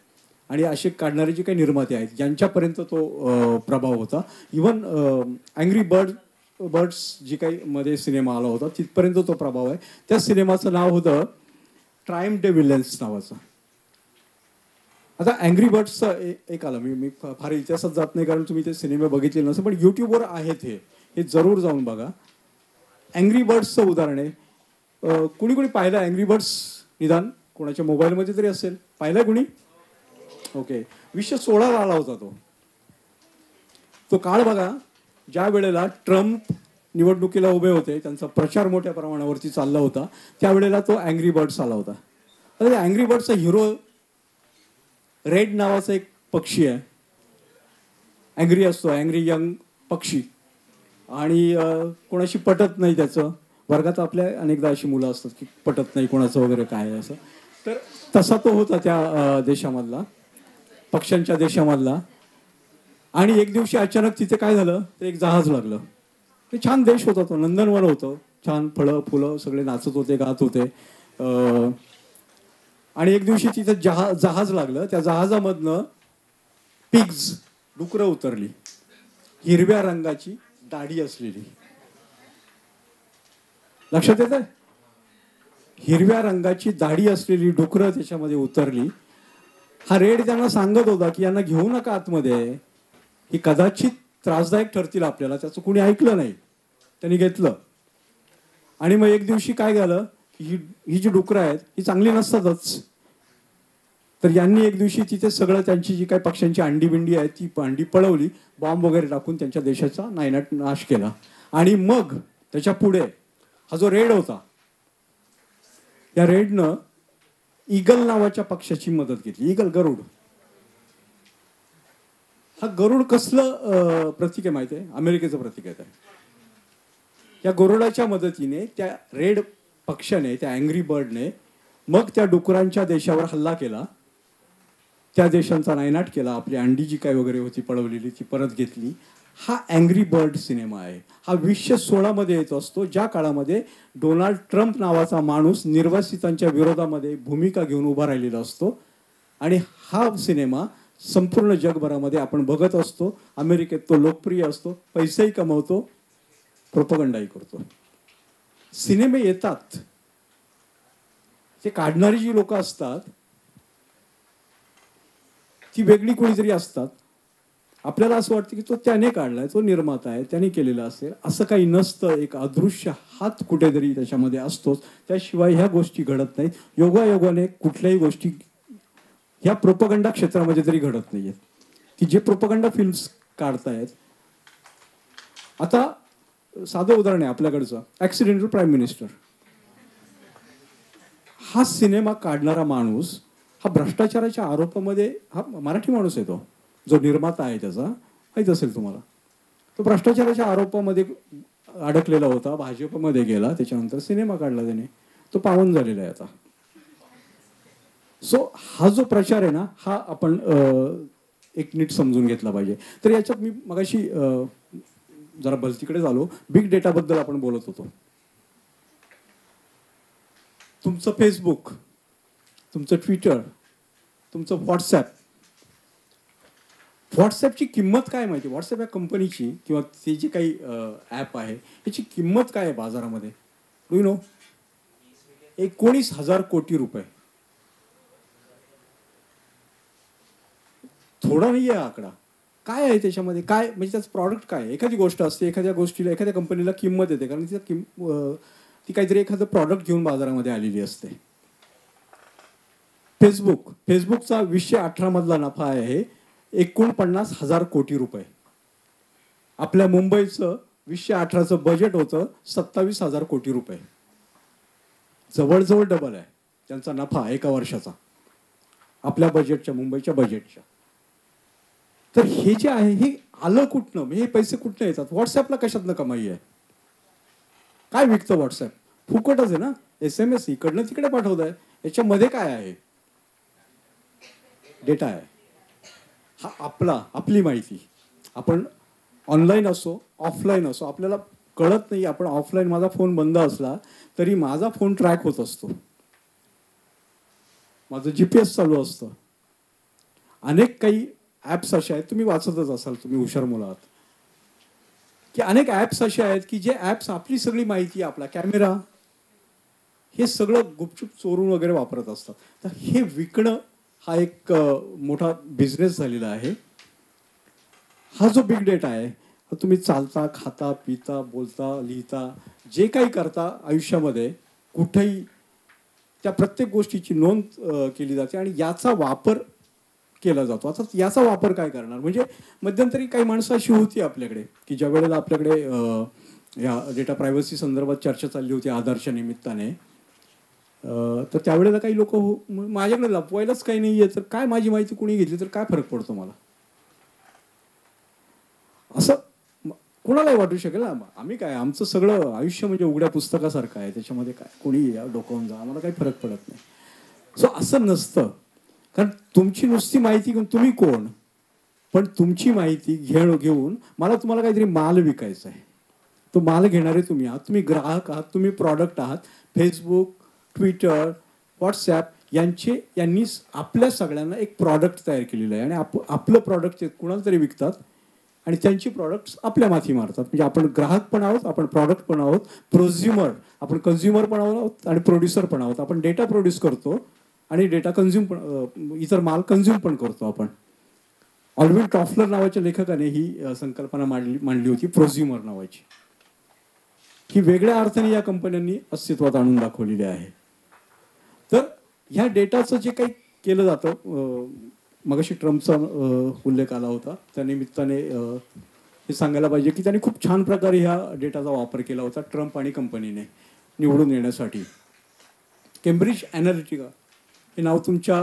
[SPEAKER 1] आणि असे काढणारे जे काही निर्माते आहेत यांच्यापर्यंत तो प्रभाव होता. इवन अँग्री बर्ड्स जी काही मध्ये सिनेमा आला होता तिथपर्यंत तो प्रभाव आहे. त्या सिनेमाचं नाव होतं ट्रायम्फ डे विलन्स नावाचं. आता अँग्री बर्ड्सचं एक आलं, मी फार इतिहासात जात नाही कारण तुम्ही ते सिनेमे बघितले नसेल, पण यूट्यूबवर आहेत हे जरूर जाऊन बघा. अँग्री बर्ड्सचं उदाहरण आहे. कुणी पाहिलं अँग्री बर्ड्स? निदान कोणाच्या मोबाईलमध्ये तरी असेल. पाहिलं कुणी? ओके. 2016 आला होता तो काळ बघा, ज्या वेळेला ट्रम्प निवडणुकीला उभे होते, त्यांचा प्रचार मोठ्या प्रमाणावरती चालला होता, त्यावेळेला तो अँग्री बर्ड्स आला होता. तर अँग्री बर्ड्सचा हिरो रेड नावाचा एक पक्षी आहे. अँग्री असतो, अँग्री यंग पक्षी. आणि कोणाशी पटत नाही त्याचं. वर्गात आपल्या अनेकदा अशी मुलं असतात की पटत नाही कोणाचं वगैरे काय असं. तर तसा तो होता त्या देशामधला, पक्ष्यांच्या देशामधला. आणि एक दिवशी अचानक तिथे काय झालं, ते एक जहाज लागलं. ते छान देश होता तो, नंदनवन होतं, छान फळं फुलं सगळे नाचत होते, गात होते. आणि एक दिवशी तिथे जहाज लागलं. त्या जहाजामधनं पिग्ज, डुकरं उतरली, हिरव्या रंगाची दाढी असलेली. लक्षात येतंय? हिरव्या रंगाची दाढी असलेली डुकरं त्याच्यामध्ये उतरली. हा रेड त्यांना सांगत होता की यांना घेऊ नका आतमध्ये, ही कदाचित त्रासदायक ठरतील आपल्याला. त्याचं कुणी ऐकलं नाही, त्यांनी घेतलं. आणि मग एक दिवशी काय झालं, ही जी डुकरं आहेत ही चांगली नसतातच. तर यांनी एक दिवशी तिथे सगळं त्यांची जी काही पक्ष्यांची अंडी बिंडी आहे ती अंडी पळवली, बॉम्ब वगैरे टाकून त्यांच्या देशाचा नायनाट नाश केला. आणि मग त्याच्या पुढे हा जो रेड होता, या रेडनं ईगल नावाच्या पक्षाची मदत घेतली. ईगल, गरुड. हा गरुड कसलं प्रतीक आहे माहिती आहे? अमेरिकेचं प्रतीक आहे. या गरुडाच्या मदतीने त्या रेड पक्षाने, त्या अँग्री बर्डने मग त्या डुकरांच्या देशावर हल्ला केला, त्या देशांचा नायनाट केला, आपली अंडी जी काय वगैरे होती पळवलेली ती परत घेतली. हा अँग्री बर्ड सिनेमा आहे. हा 2016 मध्ये येत असतो, ज्या काळामध्ये डोनाल्ड ट्रम्प नावाचा माणूस निर्वासितांच्या विरोधामध्ये भूमिका घेऊन उभा राहिलेला असतो. आणि हा सिनेमा संपूर्ण जगभरामध्ये आपण बघत असतो. अमेरिकेत तो लोकप्रिय असतो, पैसेही कमवतो, प्रोपगंडाही करतो. सिनेमे येतात, ते काढणारी जी लोक असतात ती वेगळी कोणीतरी असतात. आपल्याला असं वाटतं की तो त्याने काढलाय, तो निर्माता आहे, त्याने केलेला असेल. असं काही नसतं. एक अदृश्य हात कुठेतरी त्याच्यामध्ये असतोच, त्याशिवाय ह्या गोष्टी घडत नाहीत. योगायोगाने कुठल्याही गोष्टी ह्या प्रोपगंडा क्षेत्रामध्ये तरी घडत नाहीयेत, की जे प्रोपगंडा फिल्म्स काढतायत. आता साधं उदाहरण आहे आपल्याकडचं, ॲक्सिडेंटल प्राईम मिनिस्टर. हा सिनेमा काढणारा माणूस हा भ्रष्टाचाराच्या आरोपामध्ये, हा मराठी माणूस आहे, तो जो निर्माता आहे त्याचा माहीत असेल तुम्हाला, तो भ्रष्टाचाराच्या आरोपामध्ये अडकलेला होता, भाजपमध्ये गेला, त्याच्यानंतर सिनेमा काढला त्याने, तो पावन झालेला आहे आता. सो हा जो प्रचार आहे ना, हा आपण एक नीट समजून घेतला पाहिजे. तर याच्यात मी मगाशी जरा भलतीकडे झालो. बिग डेटाबद्दल आपण बोलत होतो. तुमचं फेसबुक, तुमचं ट्विटर, तुमचं व्हॉट्सॲपची किंमत काय माहिती? व्हॉट्सॲप या कंपनीची किंवा ते जे काही ॲप आहे याची किंमत काय आहे बाजारामध्ये? Do you know? 19,000 कोटी रुपये. थोडा नाही आहे आकडा. काय आहे त्याच्यामध्ये? काय म्हणजे त्याचं प्रॉडक्ट काय आहे? एखादी गोष्ट असते, एखाद्या गोष्टीला, एखाद्या कंपनीला किंमत येते, कारण तिचा ती काहीतरी एखादं प्रॉडक्ट घेऊन बाजारामध्ये आलेली असते. फेसबुकचा 2018 मधला नफा आहे 49,000 कोटी रुपये. आपल्या मुंबईचं 2018चं बजेट होतं 27,000 कोटी रुपये. जवळजवळ डबल आहे त्यांचा नफा एका वर्षाचा आपल्या बजेटच्या, मुंबईच्या बजेटच्या. तर हे जे आहे हे आलं कुठनं? हे पैसे कुठनं येतात? व्हॉट्सॲपला कशातनं कमाई आहे? काय विकतं व्हॉट्सॲप? फुकटच आहे ना. SMS इकडनं तिकडे पाठवत आहे. याच्यामध्ये काय आहे? डेटा आहे. हा आपली माहिती. आपण ऑनलाईन असो, ऑफलाईन असो, आपल्याला कळत नाही. आपण ऑफलाईन, माझा फोन बंद असला तरी माझा फोन ट्रॅक होत असतो, माझं GPS चालू असतं. अनेक काही ॲप्स असे आहेत, तुम्ही वाचतच असाल, तुम्ही हुशार मुलं आहात, की अनेक ॲप्स असे आहेत की जे ॲप्स आपली सगळी माहिती, आपला कॅमेरा, हे सगळं गुपचूप चोरून वगैरे वापरत असतात. तर हे विकणं हा एक मोठा बिझनेस झालेला आहे. हा जो बिग डेटा आहे, तुम्ही चालता, खाता, पिता, बोलता, लिहिता, जे काही करता आयुष्यामध्ये, कुठेही त्या प्रत्येक गोष्टीची नोंद केली जाते आणि याचा वापर केला जातो. आता याचा वापर काय करणार? म्हणजे मध्यंतरी काही माणसं अशी होती आपल्याकडे की ज्या वेळेला आपल्याकडे या डेटा प्रायव्हसी संदर्भात चर्चा चालली होती आधारच्या निमित्ताने, तर त्यावेळेला काही लोक माझ्याकडे लपवायलाच काही नाही आहे, तर काय माझी माहिती कोणी घेतली तर काय फरक पडतो मला, असं कोणालाही वाटू शकेल ना. आम्ही काय, आमचं सगळं आयुष्य म्हणजे उघड्या पुस्तकासारखं आहे, त्याच्यामध्ये काय कोणी डोकावून जा, आम्हाला काही फरक पडत नाही. सो असं नसतं. कारण तुमची नुसती माहिती घेऊन तुम्ही कोण, पण तुमची माहिती घेऊन मला तुम्हाला काहीतरी माल विकायचा आहे. तो माल घेणारे तुम्ही आहात, तुम्ही ग्राहक आहात, तुम्ही प्रॉडक्ट आहात. फेसबुक, ट्विटर, व्हॉट्सॲप यांनी आपल्या सगळ्यांना एक प्रॉडक्ट तयार केलेलं आहे आणि आपलं प्रॉडक्ट ते कुणाला तरी विकतात आणि त्यांची प्रॉडक्ट्स आपल्या माथी मारतात. म्हणजे आपण ग्राहक पण आहोत, आपण प्रॉडक्ट पण आहोत, प्रोझ्युमर, आपण कन्झ्युमर पण आहोत आणि प्रोड्युसर पण आहोत. आपण डेटा प्रोड्यूस करतो आणि डेटा कन्झ्युम पण, इतर माल कन्झ्युम पण करतो आपण. ऑल्विन टॉफलर नावाच्या लेखकाने ही संकल्पना मांडली होती, प्रोझ्युमर नावाची. ही वेगळ्या अर्थाने या कंपन्यांनी अस्तित्वात आणून दाखवलेली आहे. तर ह्या डेटाचं जे काही केलं जातं, मगाशी ट्रम्पचा उल्लेख आला होता, त्या निमित्ताने हे सांगायला पाहिजे की त्यांनी खूप छान प्रकारे ह्या डेटाचा वापर केला होता ट्रम्प आणि कंपनीने निवडून येण्यासाठी. केम्ब्रिज ॲनालिटिका हे नाव तुमच्या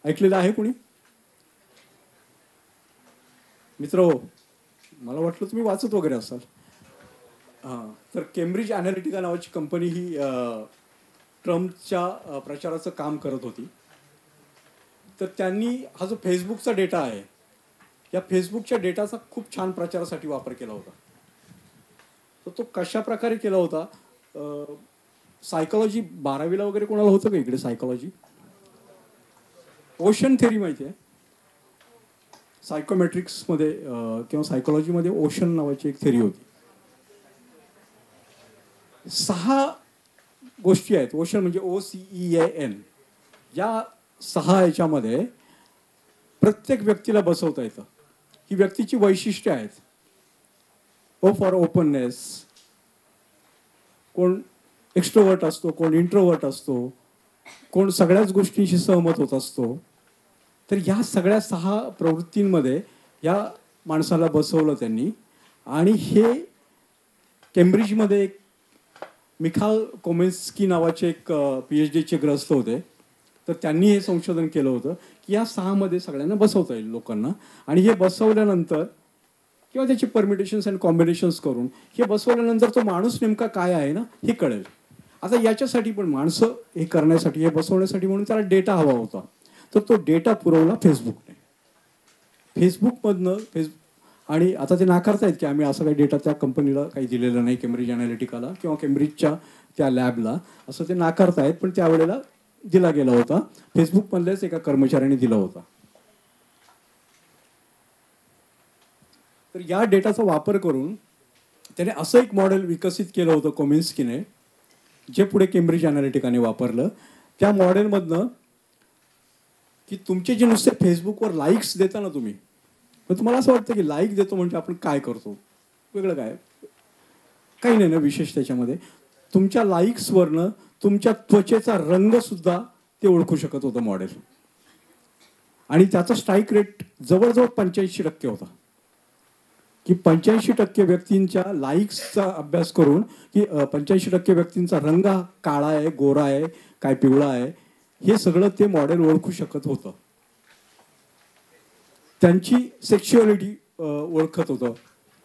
[SPEAKER 1] ऐकलेलं आहे कोणी? मित्र, मला वाटलं तुम्ही वाचत वगैरे असाल. हां, तर केम्ब्रिज ॲनालिटिका नावाची कंपनी ही ट्रम्पच्या प्रचाराचं काम करत होती. तर त्यांनी हा जो फेसबुकचा डेटा आहे, या फेसबुकच्या डेटाचा खूप छान प्रचारासाठी वापर केला होता. तर तो कशा प्रकारे केला होता? सायकॉलॉजी 12वीला वगैरे कोणाला होतं का इकडे सायकॉलॉजी? ओशन थेरी माहिती आहे? सायकोमेट्रिक्समध्ये किंवा सायकॉलॉजीमध्ये ओशन नावाची एक थेरी होती. 6 गोष्टी आहेत. ओशन म्हणजे OCEAN. या 6 याच्यामध्ये प्रत्येक व्यक्तीला बसवता येतं. ही व्यक्तीची वैशिष्ट्ये आहेत. ओ फॉर ओपननेस, कोण एक्स्ट्रोवर्ट असतो, कोण इंट्रोवर्ट असतो, कोण सगळ्याच गोष्टींशी सहमत होत असतो. तर ह्या सगळ्या 6 प्रवृत्तींमध्ये या माणसाला बसवलं त्यांनी. आणि हे केम्ब्रिजमध्ये एक मिखाल कोमेन्स्की नावाचे एक PhDचे ग्रस्त होते. तर त्यांनी हे संशोधन केलं होतं की या 6 मध्ये सगळ्यांना बसवता येईल लोकांना. आणि हे बसवल्यानंतर किंवा त्याची परमिटेशन्स अँड कॉम्बिनेशन्स करून हे बसवल्यानंतर तो माणूस नेमका काय आहे ना हे कळेल. आता याच्यासाठी पण माणसं हे करण्यासाठी, हे बसवण्यासाठी म्हणून त्याला डेटा हवा होता. तर तो डेटा पुरवला फेसबुकने. फेसबुकमधनं आणि आता ते नाकारतायत की आम्ही असं काही डेटा त्या कंपनीला काही दिलेला नाही, केम्ब्रिज ॲनालिटिकाला किंवा केम्ब्रिजच्या त्या लॅबला, असं ते नाकारतायत. पण त्यावेळेला दिला गेला होता. फेसबुकमधल्याच एका कर्मचाऱ्याने दिला होता. तर या डेटाचा वापर करून त्याने असं एक मॉडेल विकसित केलं होतं कोमिन्स्कीने, जे पुढे केम्ब्रिज ॲनालिटिकाने वापरलं. त्या मॉडेलमधनं की तुमचे जे नुसते फेसबुकवर लाईक्स देता ना तुम्ही, पण तुम्हाला असं वाटतं की लाईक देतो म्हणजे आपण काय करतो, वेगळं काय, काही नाही ना विशेष त्याच्यामध्ये. तुमच्या लाईक्सवरनं तुमच्या त्वचेचा रंग सुद्धा ते ओळखू शकत होतं मॉडेल. आणि त्याचा स्ट्राईक रेट जवळजवळ 85% होता. की 85% व्यक्तींच्या लाईक्सचा अभ्यास करून की 85% व्यक्तींचा रंग काळा आहे, गोरा आहे, काय पिवळा आहे, हे सगळं ते मॉडेल ओळखू शकत होतं. त्यांची सेक्शुअलिटी ओळखत होतं,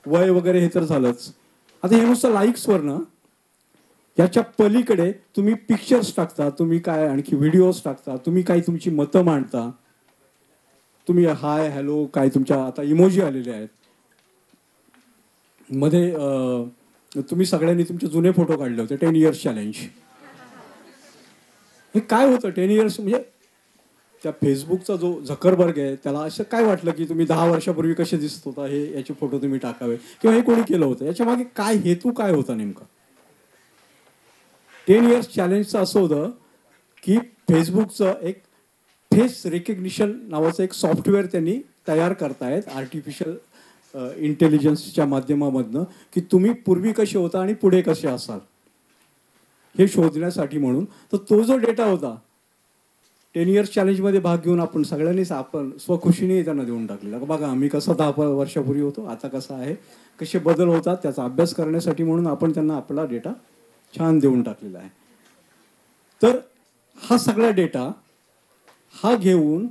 [SPEAKER 1] वय वगैरे हे तर झालंच. आता हे नुसतं लाईक्सवरनं, याच्या पलीकडे तुम्ही पिक्चर्स टाकता, तुम्ही काय आणखी व्हिडिओज टाकता, तुम्ही काही तुमची मतं मांडता, तुम्ही हाय हॅलो काय तुमच्या आता इमोजी आलेले आहेत. मध्ये तुम्ही सगळ्यांनी तुमचे जुने फोटो काढले होते 10 इयर्स चॅलेंज. हे काय होतं 10 इयर्स म्हणजे? त्या फेसबुकचा जो झकरबर्ग आहे त्याला असं काय वाटलं की तुम्ही 10 वर्षापूर्वी कसे दिसत होता हे याचे फोटो तुम्ही टाकावे, किंवा हे कोणी केलं होतं, याच्या मागे काय हेतू काय होता नेमका? 10 इयर्स चॅलेंजचं असं होतं की फेसबुकचं एक फेस रिकग्निशन नावाचं एक सॉफ्टवेअर त्यांनी तयार करतायत आर्टिफिशियल इंटेलिजन्सच्या माध्यमामधनं, की तुम्ही पूर्वी कसे होता आणि पुढे कसे असाल हे शोधण्यासाठी म्हणून. तर तो जो डेटा होता 10 इयर्स चॅलेंजमध्ये भाग घेऊन आपण सगळ्यांनीच आपण स्वखुशीने त्यांना देऊन टाकलेला. बघा आम्ही कसं 10 वर्षापूर्वी होतो, आता कसं आहे, कसे बदल होतात त्याचा अभ्यास करण्यासाठी म्हणून आपण त्यांना आपला डेटा छान देऊन टाकलेला आहे. तर हा सगळा डेटा हा घेऊन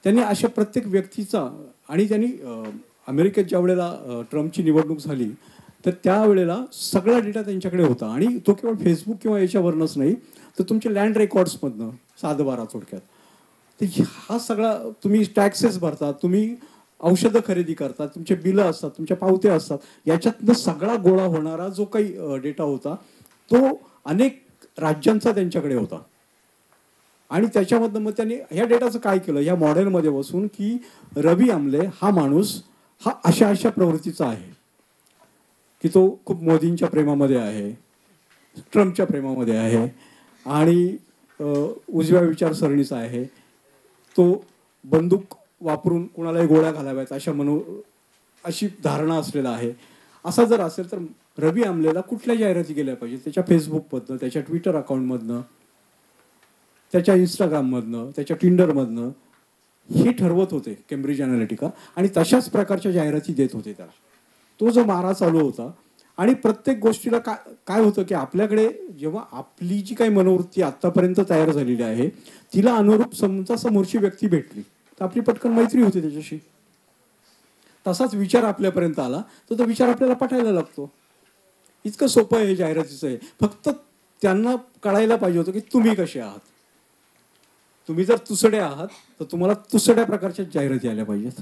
[SPEAKER 1] त्यांनी अशा प्रत्येक व्यक्तीचा, आणि त्यांनी अमेरिकेत ज्या वेळेला ट्रम्पची निवडणूक झाली तर त्यावेळेला सगळा डेटा त्यांच्याकडे होता. आणि तो केवळ फेसबुक किंवा याच्यावरनंच नाही, तर तुमच्या लँड रेकॉर्ड्समधनं, साधं बारा थोडक्यात. तर हा सगळा तुम्ही टॅक्सेस भरता, तुम्ही औषधं खरेदी करता, तुमचे बिलं असतात, तुमच्या पावत्या असतात, याच्यातनं सगळा गोळा होणारा जो काही डेटा होता तो अनेक राज्यांचा त्यांच्याकडे होता. आणि त्याच्यामधनं मग त्यांनी ह्या डेटाचं काय केलं, ह्या मॉडेलमध्ये बसून की रवी आमले हा माणूस हा अशा अशा प्रवृत्तीचा आहे, की तो खूप मोदींच्या प्रेमामध्ये आहे, ट्रम्पच्या प्रेमामध्ये आहे, आणि उजव्या विचारसरणीचा आहे, तो बंदूक वापरून कुणालाही गोळ्या घालाव्यात अशी धारणा असलेला आहे. असा जर असेल तर रवी आमलेला कुठल्या जाहिराती केल्या पाहिजे, त्याच्या फेसबुकमधनं, त्याच्या ट्विटर अकाउंटमधनं, त्याच्या इंस्टाग्राममधनं, त्याच्या टिंडरमधनं, हे ठरवत होते केम्ब्रिज ॲनालिटिका. आणि तशाच प्रकारच्या जाहिराती देत होते त्याला. तो जो मारा चालू होता. आणि प्रत्येक गोष्टीला काय होतं की आपल्याकडे जेव्हा आपली जी काही मनोवृत्ती आत्तापर्यंत तयार झालेली आहे तिला अनुरूप समजा समोरची व्यक्ती भेटली तर आपली पटकन मैत्री होते त्याच्याशी. तसाच विचार आपल्यापर्यंत आला तर तो विचार आपल्याला पटायला लागतो. इतकं सोपं आहे हे जाहिरातीचं आहे. फक्त त्यांना कळायला पाहिजे होतं की तुम्ही कसे आहात. तुम्ही जर तुसडे आहात तर तुम्हाला तुसड्या प्रकारच्या जाहिराती आल्या पाहिजेत.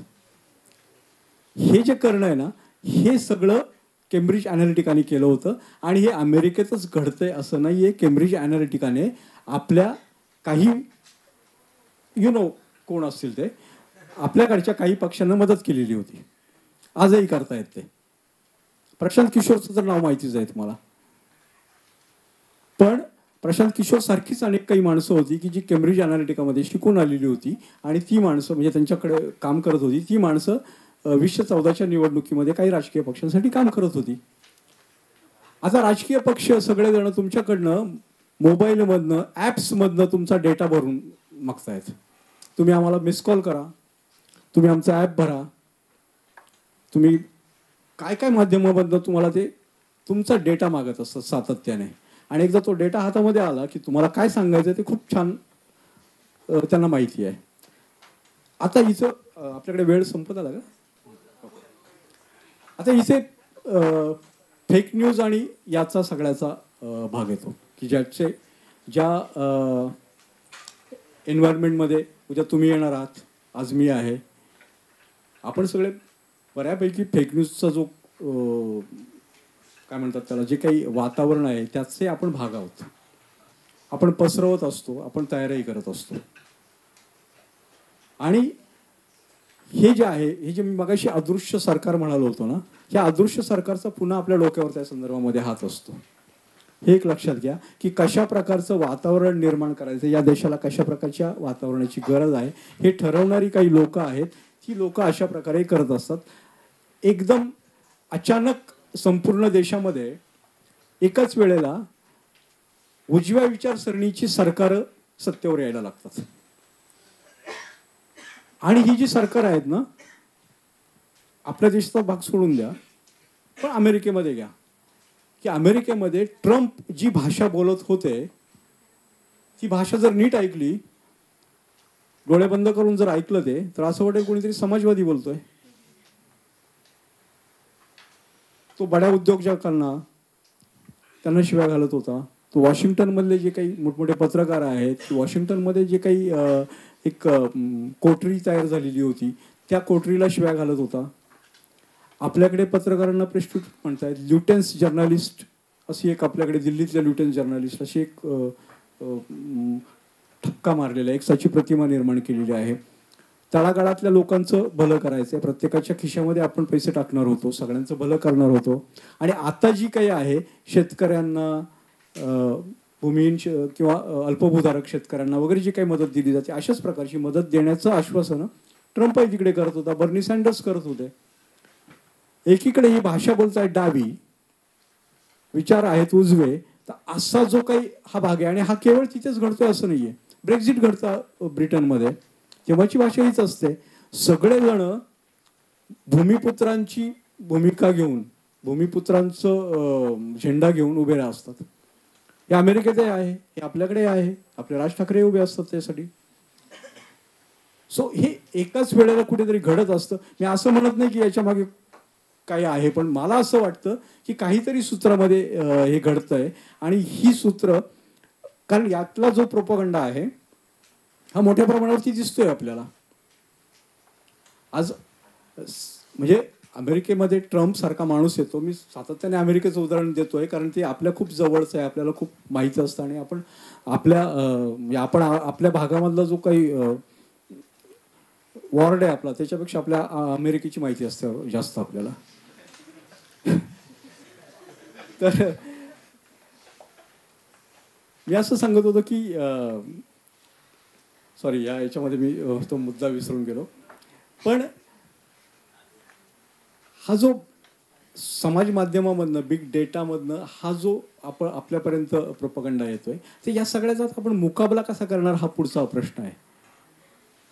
[SPEAKER 1] हे जे करणं आहे ना, हे सगळं केम्ब्रिज अॅनालिटिकाने केलं होतं आणि हे अमेरिकेतच घडतंय असं नाही आहे. केम्ब्रिज अॅनालिटिकाने आपल्या काही कोण असतील ते आपल्याकडच्या काही पक्षांना मदत केलेली होती. आजही करतायत ते. प्रशांत किशोरचं तर नाव माहितीच आहे तुम्हाला. पण प्रशांत किशोर सारखीच अनेक काही माणसं होती की जी केम्ब्रिज अॅनालिटिकामध्ये शिकून आलेली होती आणि ती माणसं म्हणजे त्यांच्याकडे काम करत होती. ती माणसं 2014च्या निवडणुकीमध्ये काही राजकीय पक्षांसाठी काम करत होती. आता राजकीय पक्ष सगळेजण तुमच्याकडनं मोबाईलमधनं ॲप्समधनं तुमचा डेटा भरून मागतायत. तुम्ही आम्हाला मिस कॉल करा, तुम्ही आमचा ॲप भरा, तुम्ही काय काय माध्यमामधनं तुम्हाला ते तुमचा डेटा मागत असतात सातत्याने. आणि एकदा तो डेटा हातामध्ये आला की तुम्हाला काय सांगायचं ते खूप छान त्यांना माहिती आहे. आता हिचं आपल्याकडे वेळ संपत आला का? आता इथे फेक न्यूज आणि याचा सगळ्याचा भाग येतो की ज्या एन्व्हायरमेंटमध्ये उद्या तुम्ही येणार आहात, आज मी आहे, आपण सगळे बऱ्यापैकी फेक न्यूजचा जो काय म्हणतात त्याला जे काही वातावरण आहे त्याचे आपण भाग आहोत. आपण पसरवत असतो, आपण तयारी करत असतो. आणि हे जे आहे, हे जे मी मगाशी अदृश्य सरकार म्हणालो होतो ना, या अदृश्य सरकारचा पुन्हा आपल्या डोक्यावर त्या संदर्भामध्ये हात असतो. हे एक लक्षात घ्या की कशा प्रकारचं वातावरण निर्माण करायचं, या देशाला कशा प्रकारच्या वातावरणाची गरज आहे हे ठरवणारी काही लोक आहेत. ती लोक अशा प्रकारे करत असतात. एकदम अचानक संपूर्ण देशामध्ये एकाच वेळेला उजव्या विचारसरणीची सरकारं सत्तेवर यायला लागतात. आणि ही जी सरकार आहेत ना, आपल्या देशाचा भाग सोडून द्या, पण अमेरिकेमध्ये घ्या की अमेरिकेमध्ये ट्रम्प जी भाषा बोलत होते ती भाषा जर नीट ऐकली, डोळे बंद करून जर ऐकलं ते, तर असं वाटेल कोणीतरी समाजवादी बोलतोय. तो बड्या उद्योजकांना त्यांना शिव्या घालत होता. तो वॉशिंग्टनमधले जे काही मोठमोठे पत्रकार आहेत, वॉशिंग्टनमध्ये जे काही एक कोठरी तयार झालेली होती त्या कोठरीला शिव्या घालत होता. आपल्याकडे पत्रकारांना प्रेस्टिट्यूट म्हणतायत. ल्युटन्स जर्नलिस्ट अशी एक आपल्याकडे दिल्लीतल्या ल्युटन्स जर्नलिस्ट अशी एक ठपका मारलेला, एक साची प्रतिमा निर्माण केलेली आहे. तळागाळातल्या लोकांचं भलं करायचं आहे, प्रत्येकाच्या खिशामध्ये आपण पैसे टाकणार होतो, सगळ्यांचं भलं करणार होतो. आणि आता जी काही आहे शेतकऱ्यांना, भूमिहीन किंवा अल्पभूधारक शेतकऱ्यांना वगैरे जी काही मदत दिली जाते, अशाच प्रकारची मदत देण्याचं आश्वासन ट्रम्पही तिकडे करत होता, बर्नी सँडर्स करत होते. एकीकडे ही भाषा बोलताय डावी, विचार आहेत उजवे, तर असा जो काही हा भाग आहे. आणि हा केवळ तिथेच घडतोय असं नाहीये. ब्रेक्झिट घडतं ब्रिटनमध्ये, तेव्हाची भाषा हीच असते. सगळेजण भूमिपुत्रांची भूमिका घेऊन, भूमिपुत्रांचं झेंडा घेऊन उभे असतात. हे अमेरिकेतही आहे, हे आपल्याकडे आहे, आपले राज ठाकरे उभे असतात त्यासाठी. सो हे एकाच वेळेला कुठेतरी घडत असतं. मी असं म्हणत नाही की याच्या मागे काही आहे, पण मला असं वाटतं की काहीतरी सूत्रामध्ये हे घडतंय. आणि ही सूत्र, कारण यातला जो प्रोपगंडा आहे हा मोठ्या प्रमाणावरती दिसतोय आपल्याला आज. म्हणजे अमेरिकेमध्ये ट्रम्प सारखा माणूस येतो. मी सातत्याने अमेरिकेचं उदाहरण देतोय कारण ते आपल्या खूप जवळचं आहे, आपल्याला खूप माहिती असतं. आणि आपण आपल्या भागामधला जो काही वॉर्ड आहे आपला, त्याच्यापेक्षा आपल्या अमेरिकेची माहिती असते जास्त आपल्याला. तर मी असं सांगत होतो की सॉरी, याच्यामध्ये मी तो मुद्दा विसरून गेलो. पण हा जो समाज माध्यमामधनं, बिग डेटामधनं हा जो आपल्यापर्यंत प्रोपगंडा येतोय, तर या सगळ्याचा आपण मुकाबला कसा करणार हा पुढचा प्रश्न आहे.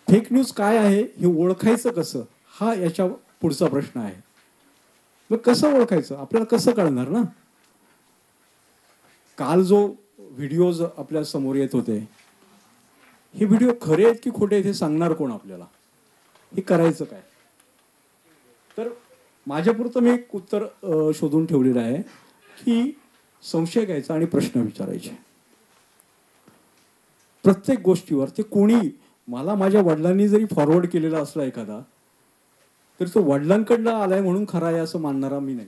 [SPEAKER 1] फेक न्यूज काय आहे हे ओळखायचं कसं, हा याच्या पुढचा प्रश्न आहे. मग कसं ओळखायचं, आपल्याला कसं कळणार ना. काल जो व्हिडिओज आपल्या समोर येत होते, हे व्हिडिओ खरे आहेत की खोटे आहेत हे सांगणार कोण आपल्याला, हे करायचं काय. तर माझ्यापुरतं मी एक उत्तर शोधून ठेवलेलं आहे की संशय घ्यायचा आणि प्रश्न विचारायचे. प्रत्येक गोष्टीवर ते कोणी, मला माझ्या वडिलांनी जरी फॉरवर्ड केलेला असला एखादा, तर तो वडिलांकडनं आलाय म्हणून खरा आहे असं मानणारा मी नाही.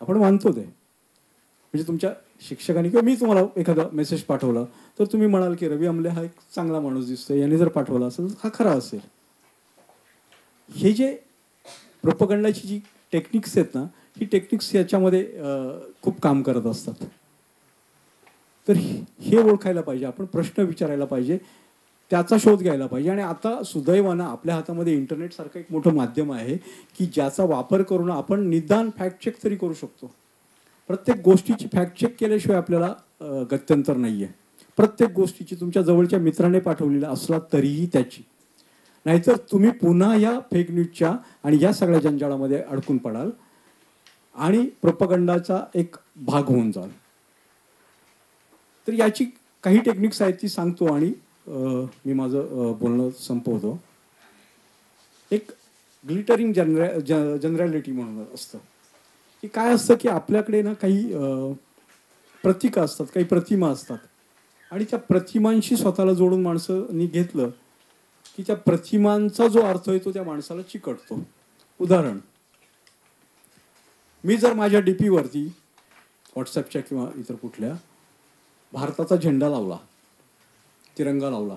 [SPEAKER 1] आपण मानतो ते, म्हणजे तुमच्या शिक्षकांनी किंवा मी तुम्हाला एखादा मेसेज पाठवला तर तुम्ही म्हणाल की रवी आमले हा एक चांगला माणूस दिसतोय, याने जर पाठवला असेल हा खरा असेल. हे जे प्रोपगंडाची जी टेक्निक्स आहेत ना, ही टेक्निक्स याच्यामध्ये खूप काम करत असतात. तर हे ओळखायला पाहिजे, आपण प्रश्न विचारायला पाहिजे, त्याचा शोध घ्यायला पाहिजे. आणि आता सुदैवानं आपल्या हातामध्ये इंटरनेटसारखं एक मोठं माध्यम आहे की ज्याचा वापर करून आपण निदान फॅक्ट चेक तरी करू शकतो. प्रत्येक गोष्टीची फॅक्ट चेक केल्याशिवाय आपल्याला गत्यंतर नाही आहे. प्रत्येक गोष्टीची तुमच्या जवळच्या मित्राने पाठवलेला असला तरीही त्याची, नाहीतर तुम्ही पुन्हा या फेक न्यूजच्या आणि या सगळ्या जंजाळामध्ये अडकून पडाल आणि प्रोपगंडाचा एक भाग होऊन जाल. तर याची काही टेक्निक्स आहेत ती सांगतो आणि मी माझं बोलणं संपवतो. एक ग्लिटरिंग जनरॅलिटी म्हणून असतं की काय असतं की आपल्याकडे ना काही प्रतीकं असतात, काही प्रतिमा असतात आणि त्या प्रतिमांशी स्वतःला जोडून माणसांनी घेतलं की त्या प्रतिमांचा जो अर्थ आहे तो त्या माणसाला चिकटतो. उदाहरण, मी जर माझ्या डीपी वरती व्हॉट्सॲपच्या किंवा इतर कुठल्या भारताचा झेंडा लावला, तिरंगा लावला,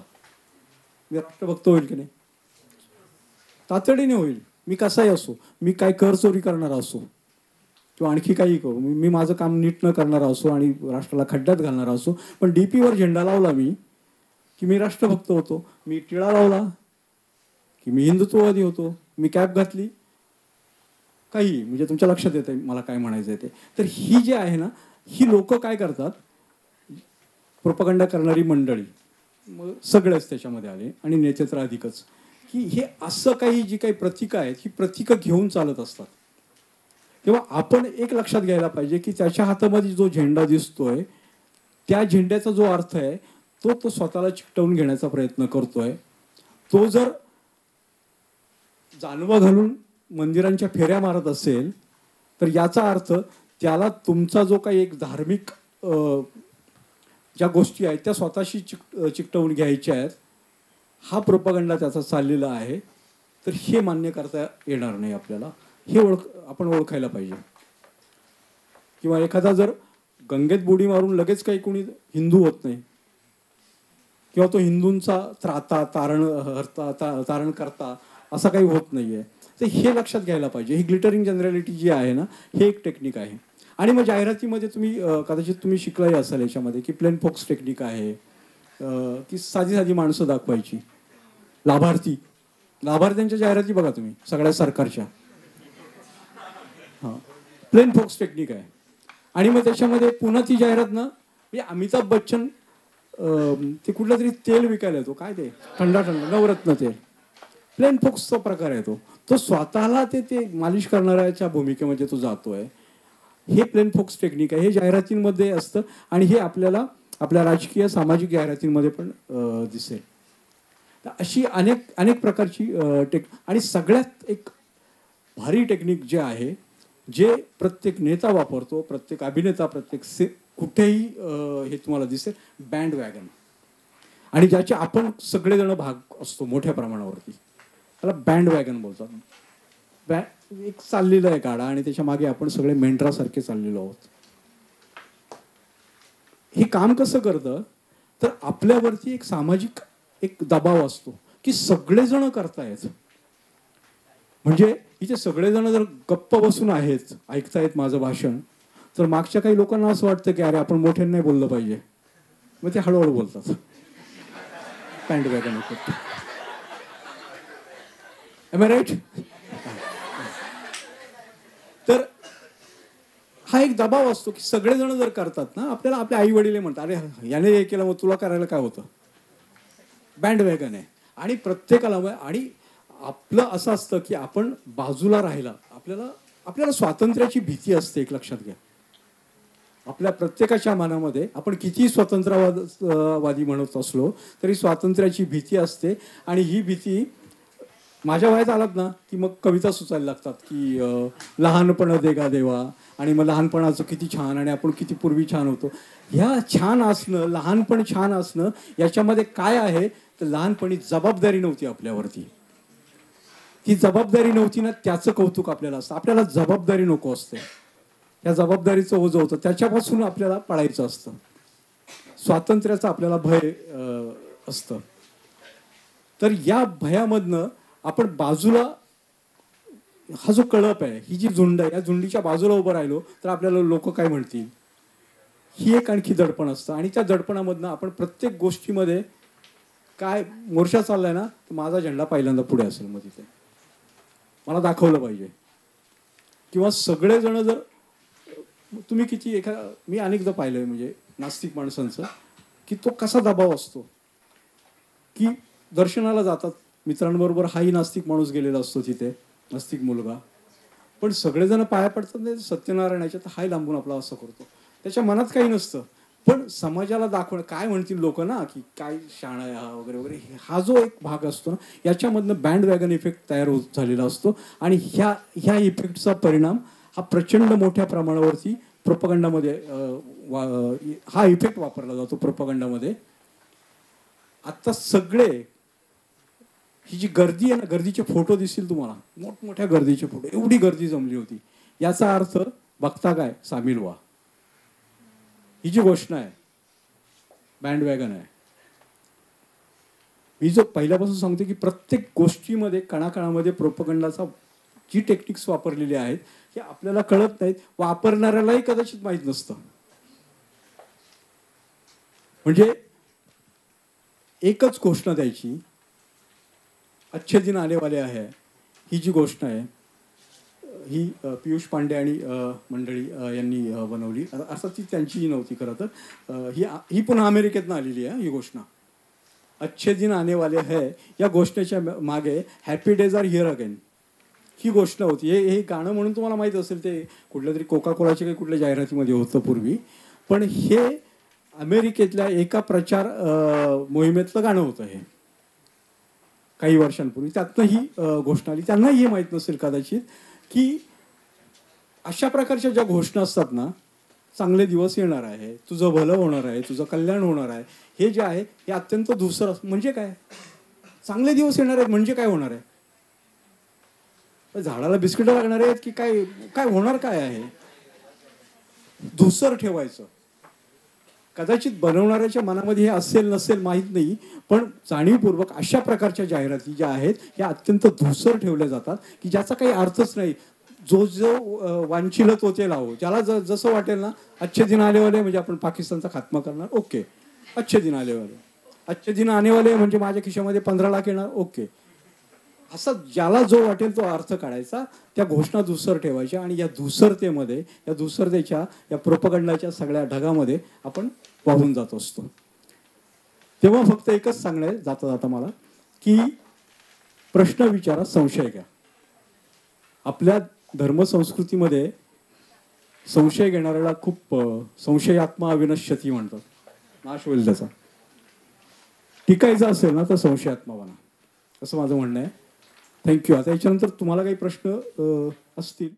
[SPEAKER 1] मी राष्ट्रभक्त होईल की नाही? तातडीने होईल. मी कसाही असो, मी काय कर चोरी करणारा असो किंवा आणखी काही करू, मी माझं काम नीट न करणारा असो आणि राष्ट्राला खड्ड्यात घालणारा असो, पण डीपीवर झेंडा लावला मी की मी राष्ट्रभक्त होतो. मी टिळा लावला की मी हिंदुत्ववादी होतो. मी कॅप घातली काही, म्हणजे तुमच्या लक्षात येत आहे मला काय म्हणायचं आहे ते. तर ही जी आहे ना, ही लोक काय करतात, प्रोपगंडा करणारी मंडळी मग सगळेच त्याच्यामध्ये आले आणि नेते तर अधिकच, की हे असं काही जी काही प्रतीकं आहेत ही प्रतीकं घेऊन चालत असतात. तेव्हा आपण एक लक्षात घ्यायला पाहिजे की त्याच्या हातामध्ये जो झेंडा दिसतोय त्या झेंड्याचा जो अर्थ आहे तो स्वतःला चिकटवून घेण्याचा प्रयत्न करतोय. तो जर जानवं घालून मंदिरांच्या फेऱ्या मारत असेल तर याचा अर्थ त्याला तुमचा जो काही एक धार्मिक ज्या गोष्टी आहेत त्या स्वतःशी चिकटवून घ्यायच्या आहेत, हा प्रोपगंडा त्याचा चाललेला आहे. तर हे मान्य करता येणार नाही आपल्याला. हे आपण ओळखायला पाहिजे. किंवा एखादा जर गंगेत बुडी मारून लगेच काही कोणी हिंदू होत नाही किंवा तो हिंदूंचा तारण करता असं काही होत नाहीये. तर हे लक्षात घ्यायला पाहिजे. ही ग्लिटरिंग जनरॅलिटी जी आहे ना, हे एक टेक्निक आहे. आणि मग जाहिरातीमध्ये तुम्ही कदाचित तुम्ही शिकलाही असाल याच्यामध्ये की प्लेन फोक्स टेक्निक आहे की साधी साधी माणसं दाखवायची. लाभार्थ्यांच्या जाहिराती बघा तुम्ही सगळ्या सरकारच्या, हां, प्लेन फोक्स टेक्निक आहे. आणि मग त्याच्यामध्ये पुन्हा ती जाहिरात ना, म्हणजे अमिताभ बच्चन ते कुठलं तरी तेल विकायला येतो, काय ते थंडा नवरत्न तेल, प्लेन फोक्सचा प्रकार आहे तो स्वतःला ते मालिश करणाऱ्याच्या भूमिकेमध्ये तो जातोय. हे प्लेन फोक्स टेक्निक आहे. हे जाहिरातींमध्ये असतं आणि हे आपल्याला आपल्या राजकीय सामाजिक जाहिरातींमध्ये पण दिसेल. तर अशी अनेक प्रकारची आणि सगळ्यात एक भारी टेक्निक जे आहे, जे प्रत्येक नेता वापरतो, प्रत्येक अभिनेता, कुठेही हे तुम्हाला दिसेल, बँड वॅगन. आणि ज्याचे आपण सगळेजण भाग असतो मोठ्या प्रमाणावरती, त्याला बँड वॅगन बोलतात. एक चाललेला आहे गाडा आणि त्याच्या मागे आपण सगळे मेंढरासारखे चाललेलो आहोत. हे काम कसं करतं, तर आपल्यावरती एक सामाजिक एक दबाव असतो की सगळेजण करतायत. म्हणजे इथे सगळेजण जर गप्प बसून आहेत, ऐकतायत माझं भाषण, तर मागच्या काही लोकांना असं वाटतं की अरे आपण मोठ्याने नाही बोललं पाहिजे, मग ते हळूहळू बोलतात. Band wagon effect. Am I right? तर हा एक दबाव असतो की सगळेजण जर करतात ना, आपल्याला आपल्या आई वडील म्हणतात अरे याने हे केलं मग तुला करायला काय होतं. बँड वॅगन आहे. आणि प्रत्येकाला, आणि आपलं असं असतं की आपण बाजूला राहिला, आपल्याला स्वातंत्र्याची भीती असते. एक लक्षात घ्या, आपल्या प्रत्येकाच्या मनामध्ये आपण किती स्वतंत्रवादी म्हणत असलो तरी स्वातंत्र्याची भीती असते. आणि ही भीती माझ्या वयात आलात ना की मग कविता सुचायला लागतात की लहानपण देगा देवा, आणि मग लहानपणाचं किती छान आणि आपण किती पूर्वी छान होतो. ह्या छान असणं, लहानपण छान असणं, याच्यामध्ये काय आहे तर लहानपणी जबाबदारी नव्हती आपल्यावरती. ती जबाबदारी नव्हती ना, त्याचं कौतुक आपल्याला असतं. आपल्याला जबाबदारी नको असते, त्या जबाबदारीचं ओझं होतं, त्याच्यापासून आपल्याला पळायचं असतं. स्वातंत्र्याचं आपल्याला भय असतं. तर या भयामधनं आपण बाजूला, हा जो कळप आहे, ही जी झुंड आहे, या झुंडीच्या बाजूला उभं राहिलो तर आपल्याला लोक काय म्हणतील, ही एक आणखी दडपण असतं. आणि त्या दडपणामधनं आपण प्रत्येक गोष्टीमध्ये, काय मोर्चा चाललाय ना, तर माझा झेंडा पहिल्यांदा पुढे असेल, मग तिथे मला दाखवलं पाहिजे. किंवा सगळेजण जर, तुम्ही किती मी अनेकदा पाहिलंय म्हणजे नास्तिक माणसांचं, की तो कसा दबाव असतो की दर्शनाला जातात मित्रांबरोबर, हाही नास्तिक माणूस गेलेला असतो तिथे, नास्तिक मुलगा, पण सगळेजण पाया पडतात नाही सत्यनारायणाच्या, तर हाय लांबून आपला असं करतो, त्याच्या मनात काही नसतं. पण समाजाला दाखवणं, काय म्हणतील लोक ना, की काय शाणा आहे हा वगैरे वगैरे, हा जो एक भाग असतो ना, याच्यामधनं बँड वॅगन इफेक्ट तयार होत झालेला असतो. आणि ह्या इफेक्टचा परिणाम हा प्रचंड मोठ्या प्रमाणावरती प्रोपगंडामध्ये, हा इफेक्ट वापरला जातो प्रोपगंडामध्ये. आता सगळे, ही जी गर्दी आहे ना, गर्दीचे फोटो दिसतील तुम्हाला, मोठमोठ्या गर्दीचे फोटो, एवढी गर्दी जमली होती, याचा अर्थ बघता काय, सामील व्हा. ही जी घोषणा आहे, बँड वॅगन आहे. मी जो पहिल्यापासून सांगतो की प्रत्येक गोष्टीमध्ये, कणाकणामध्ये प्रोपगंडाचा जी टेक्निक्स वापरलेली आहेत, हे आपल्याला कळत नाहीत, वापरणाऱ्यालाही कदाचित माहीत नसतं. म्हणजे एकच घोषणा द्यायची, अच्छे दिन आने वाले आहे, ही जी घोषणा आहे, ही पियुष पांडे आणि मंडळी यांनी बनवली. अर्थात ती त्यांचीही नव्हती खरं तर, ही पुन्हा अमेरिकेतनं आलेली आहे ही घोषणा. अच्छे दिन आने वाले है, या घोषणेच्या मागे happy days are here again ही घोषणा होती. हे गाणं म्हणून तुम्हाला माहीत असेल, ते कुठल्या तरी कोका कोलाच्या काही कुठल्या जाहिरातीमध्ये होतं पूर्वी, पण हे अमेरिकेतल्या एका प्रचार मोहिमेतलं गाणं होतं हे काही वर्षांपूर्वी. त्यातनं ही घोषणा आली. त्यांनाही हे माहीत नसेल कदाचित की अशा प्रकारच्या ज्या घोषणा असतात ना, चांगले दिवस येणार आहे, तुझं भलं होणार आहे, तुझं कल्याण होणार आहे, हे जे आहे हे अत्यंत धूसर. म्हणजे काय, चांगले दिवस येणार आहेत म्हणजे काय होणार आहे, झाडाला बिस्किट लागणार आहेत की काय, काय होणार काय आहे, धूसर ठेवायचं. कदाचित बनवणाऱ्याच्या मनामध्ये हे असेल नसेल माहीत नाही, पण जाणीवपूर्वक अशा प्रकारच्या जाहिराती ज्या आहेत ह्या अत्यंत धूसर ठेवल्या जातात की ज्याचा काही अर्थच नाही. जो वांछिल तो ते लावो, ज्याला जसं वाटेल ना, अच्छे दिन आले वाले म्हणजे आपण पाकिस्तानचा खात्मा करणार, ओके, अच्छे दिन आले वाले, अच्छे दिन आने वाले म्हणजे माझ्या खिशामध्ये 15 लाख येणार, ओके, असं ज्याला जो वाटेल तो अर्थ काढायचा, त्या घोषणा धूसर ठेवायच्या. आणि या धूसरतेमध्ये, या धूसरतेच्या, या प्रोपगंडाच्या सगळ्या ढगामध्ये आपण वाहून जात असतो. तेव्हा फक्त एकच सांगणं आहे जाता जाता मला, की प्रश्न विचारा, संशय घ्या. आपल्या धर्मसंस्कृतीमध्ये संशय घेणाऱ्याला खूप संशयात्मा अविनश्यती म्हणतात, नाश होईल त्याचा. टिकायचं असेल ना तर संशयात्मा बना, असं माझं म्हणणं आहे. थँक्यू. आता याच्यानंतर तुम्हाला काही प्रश्न असतील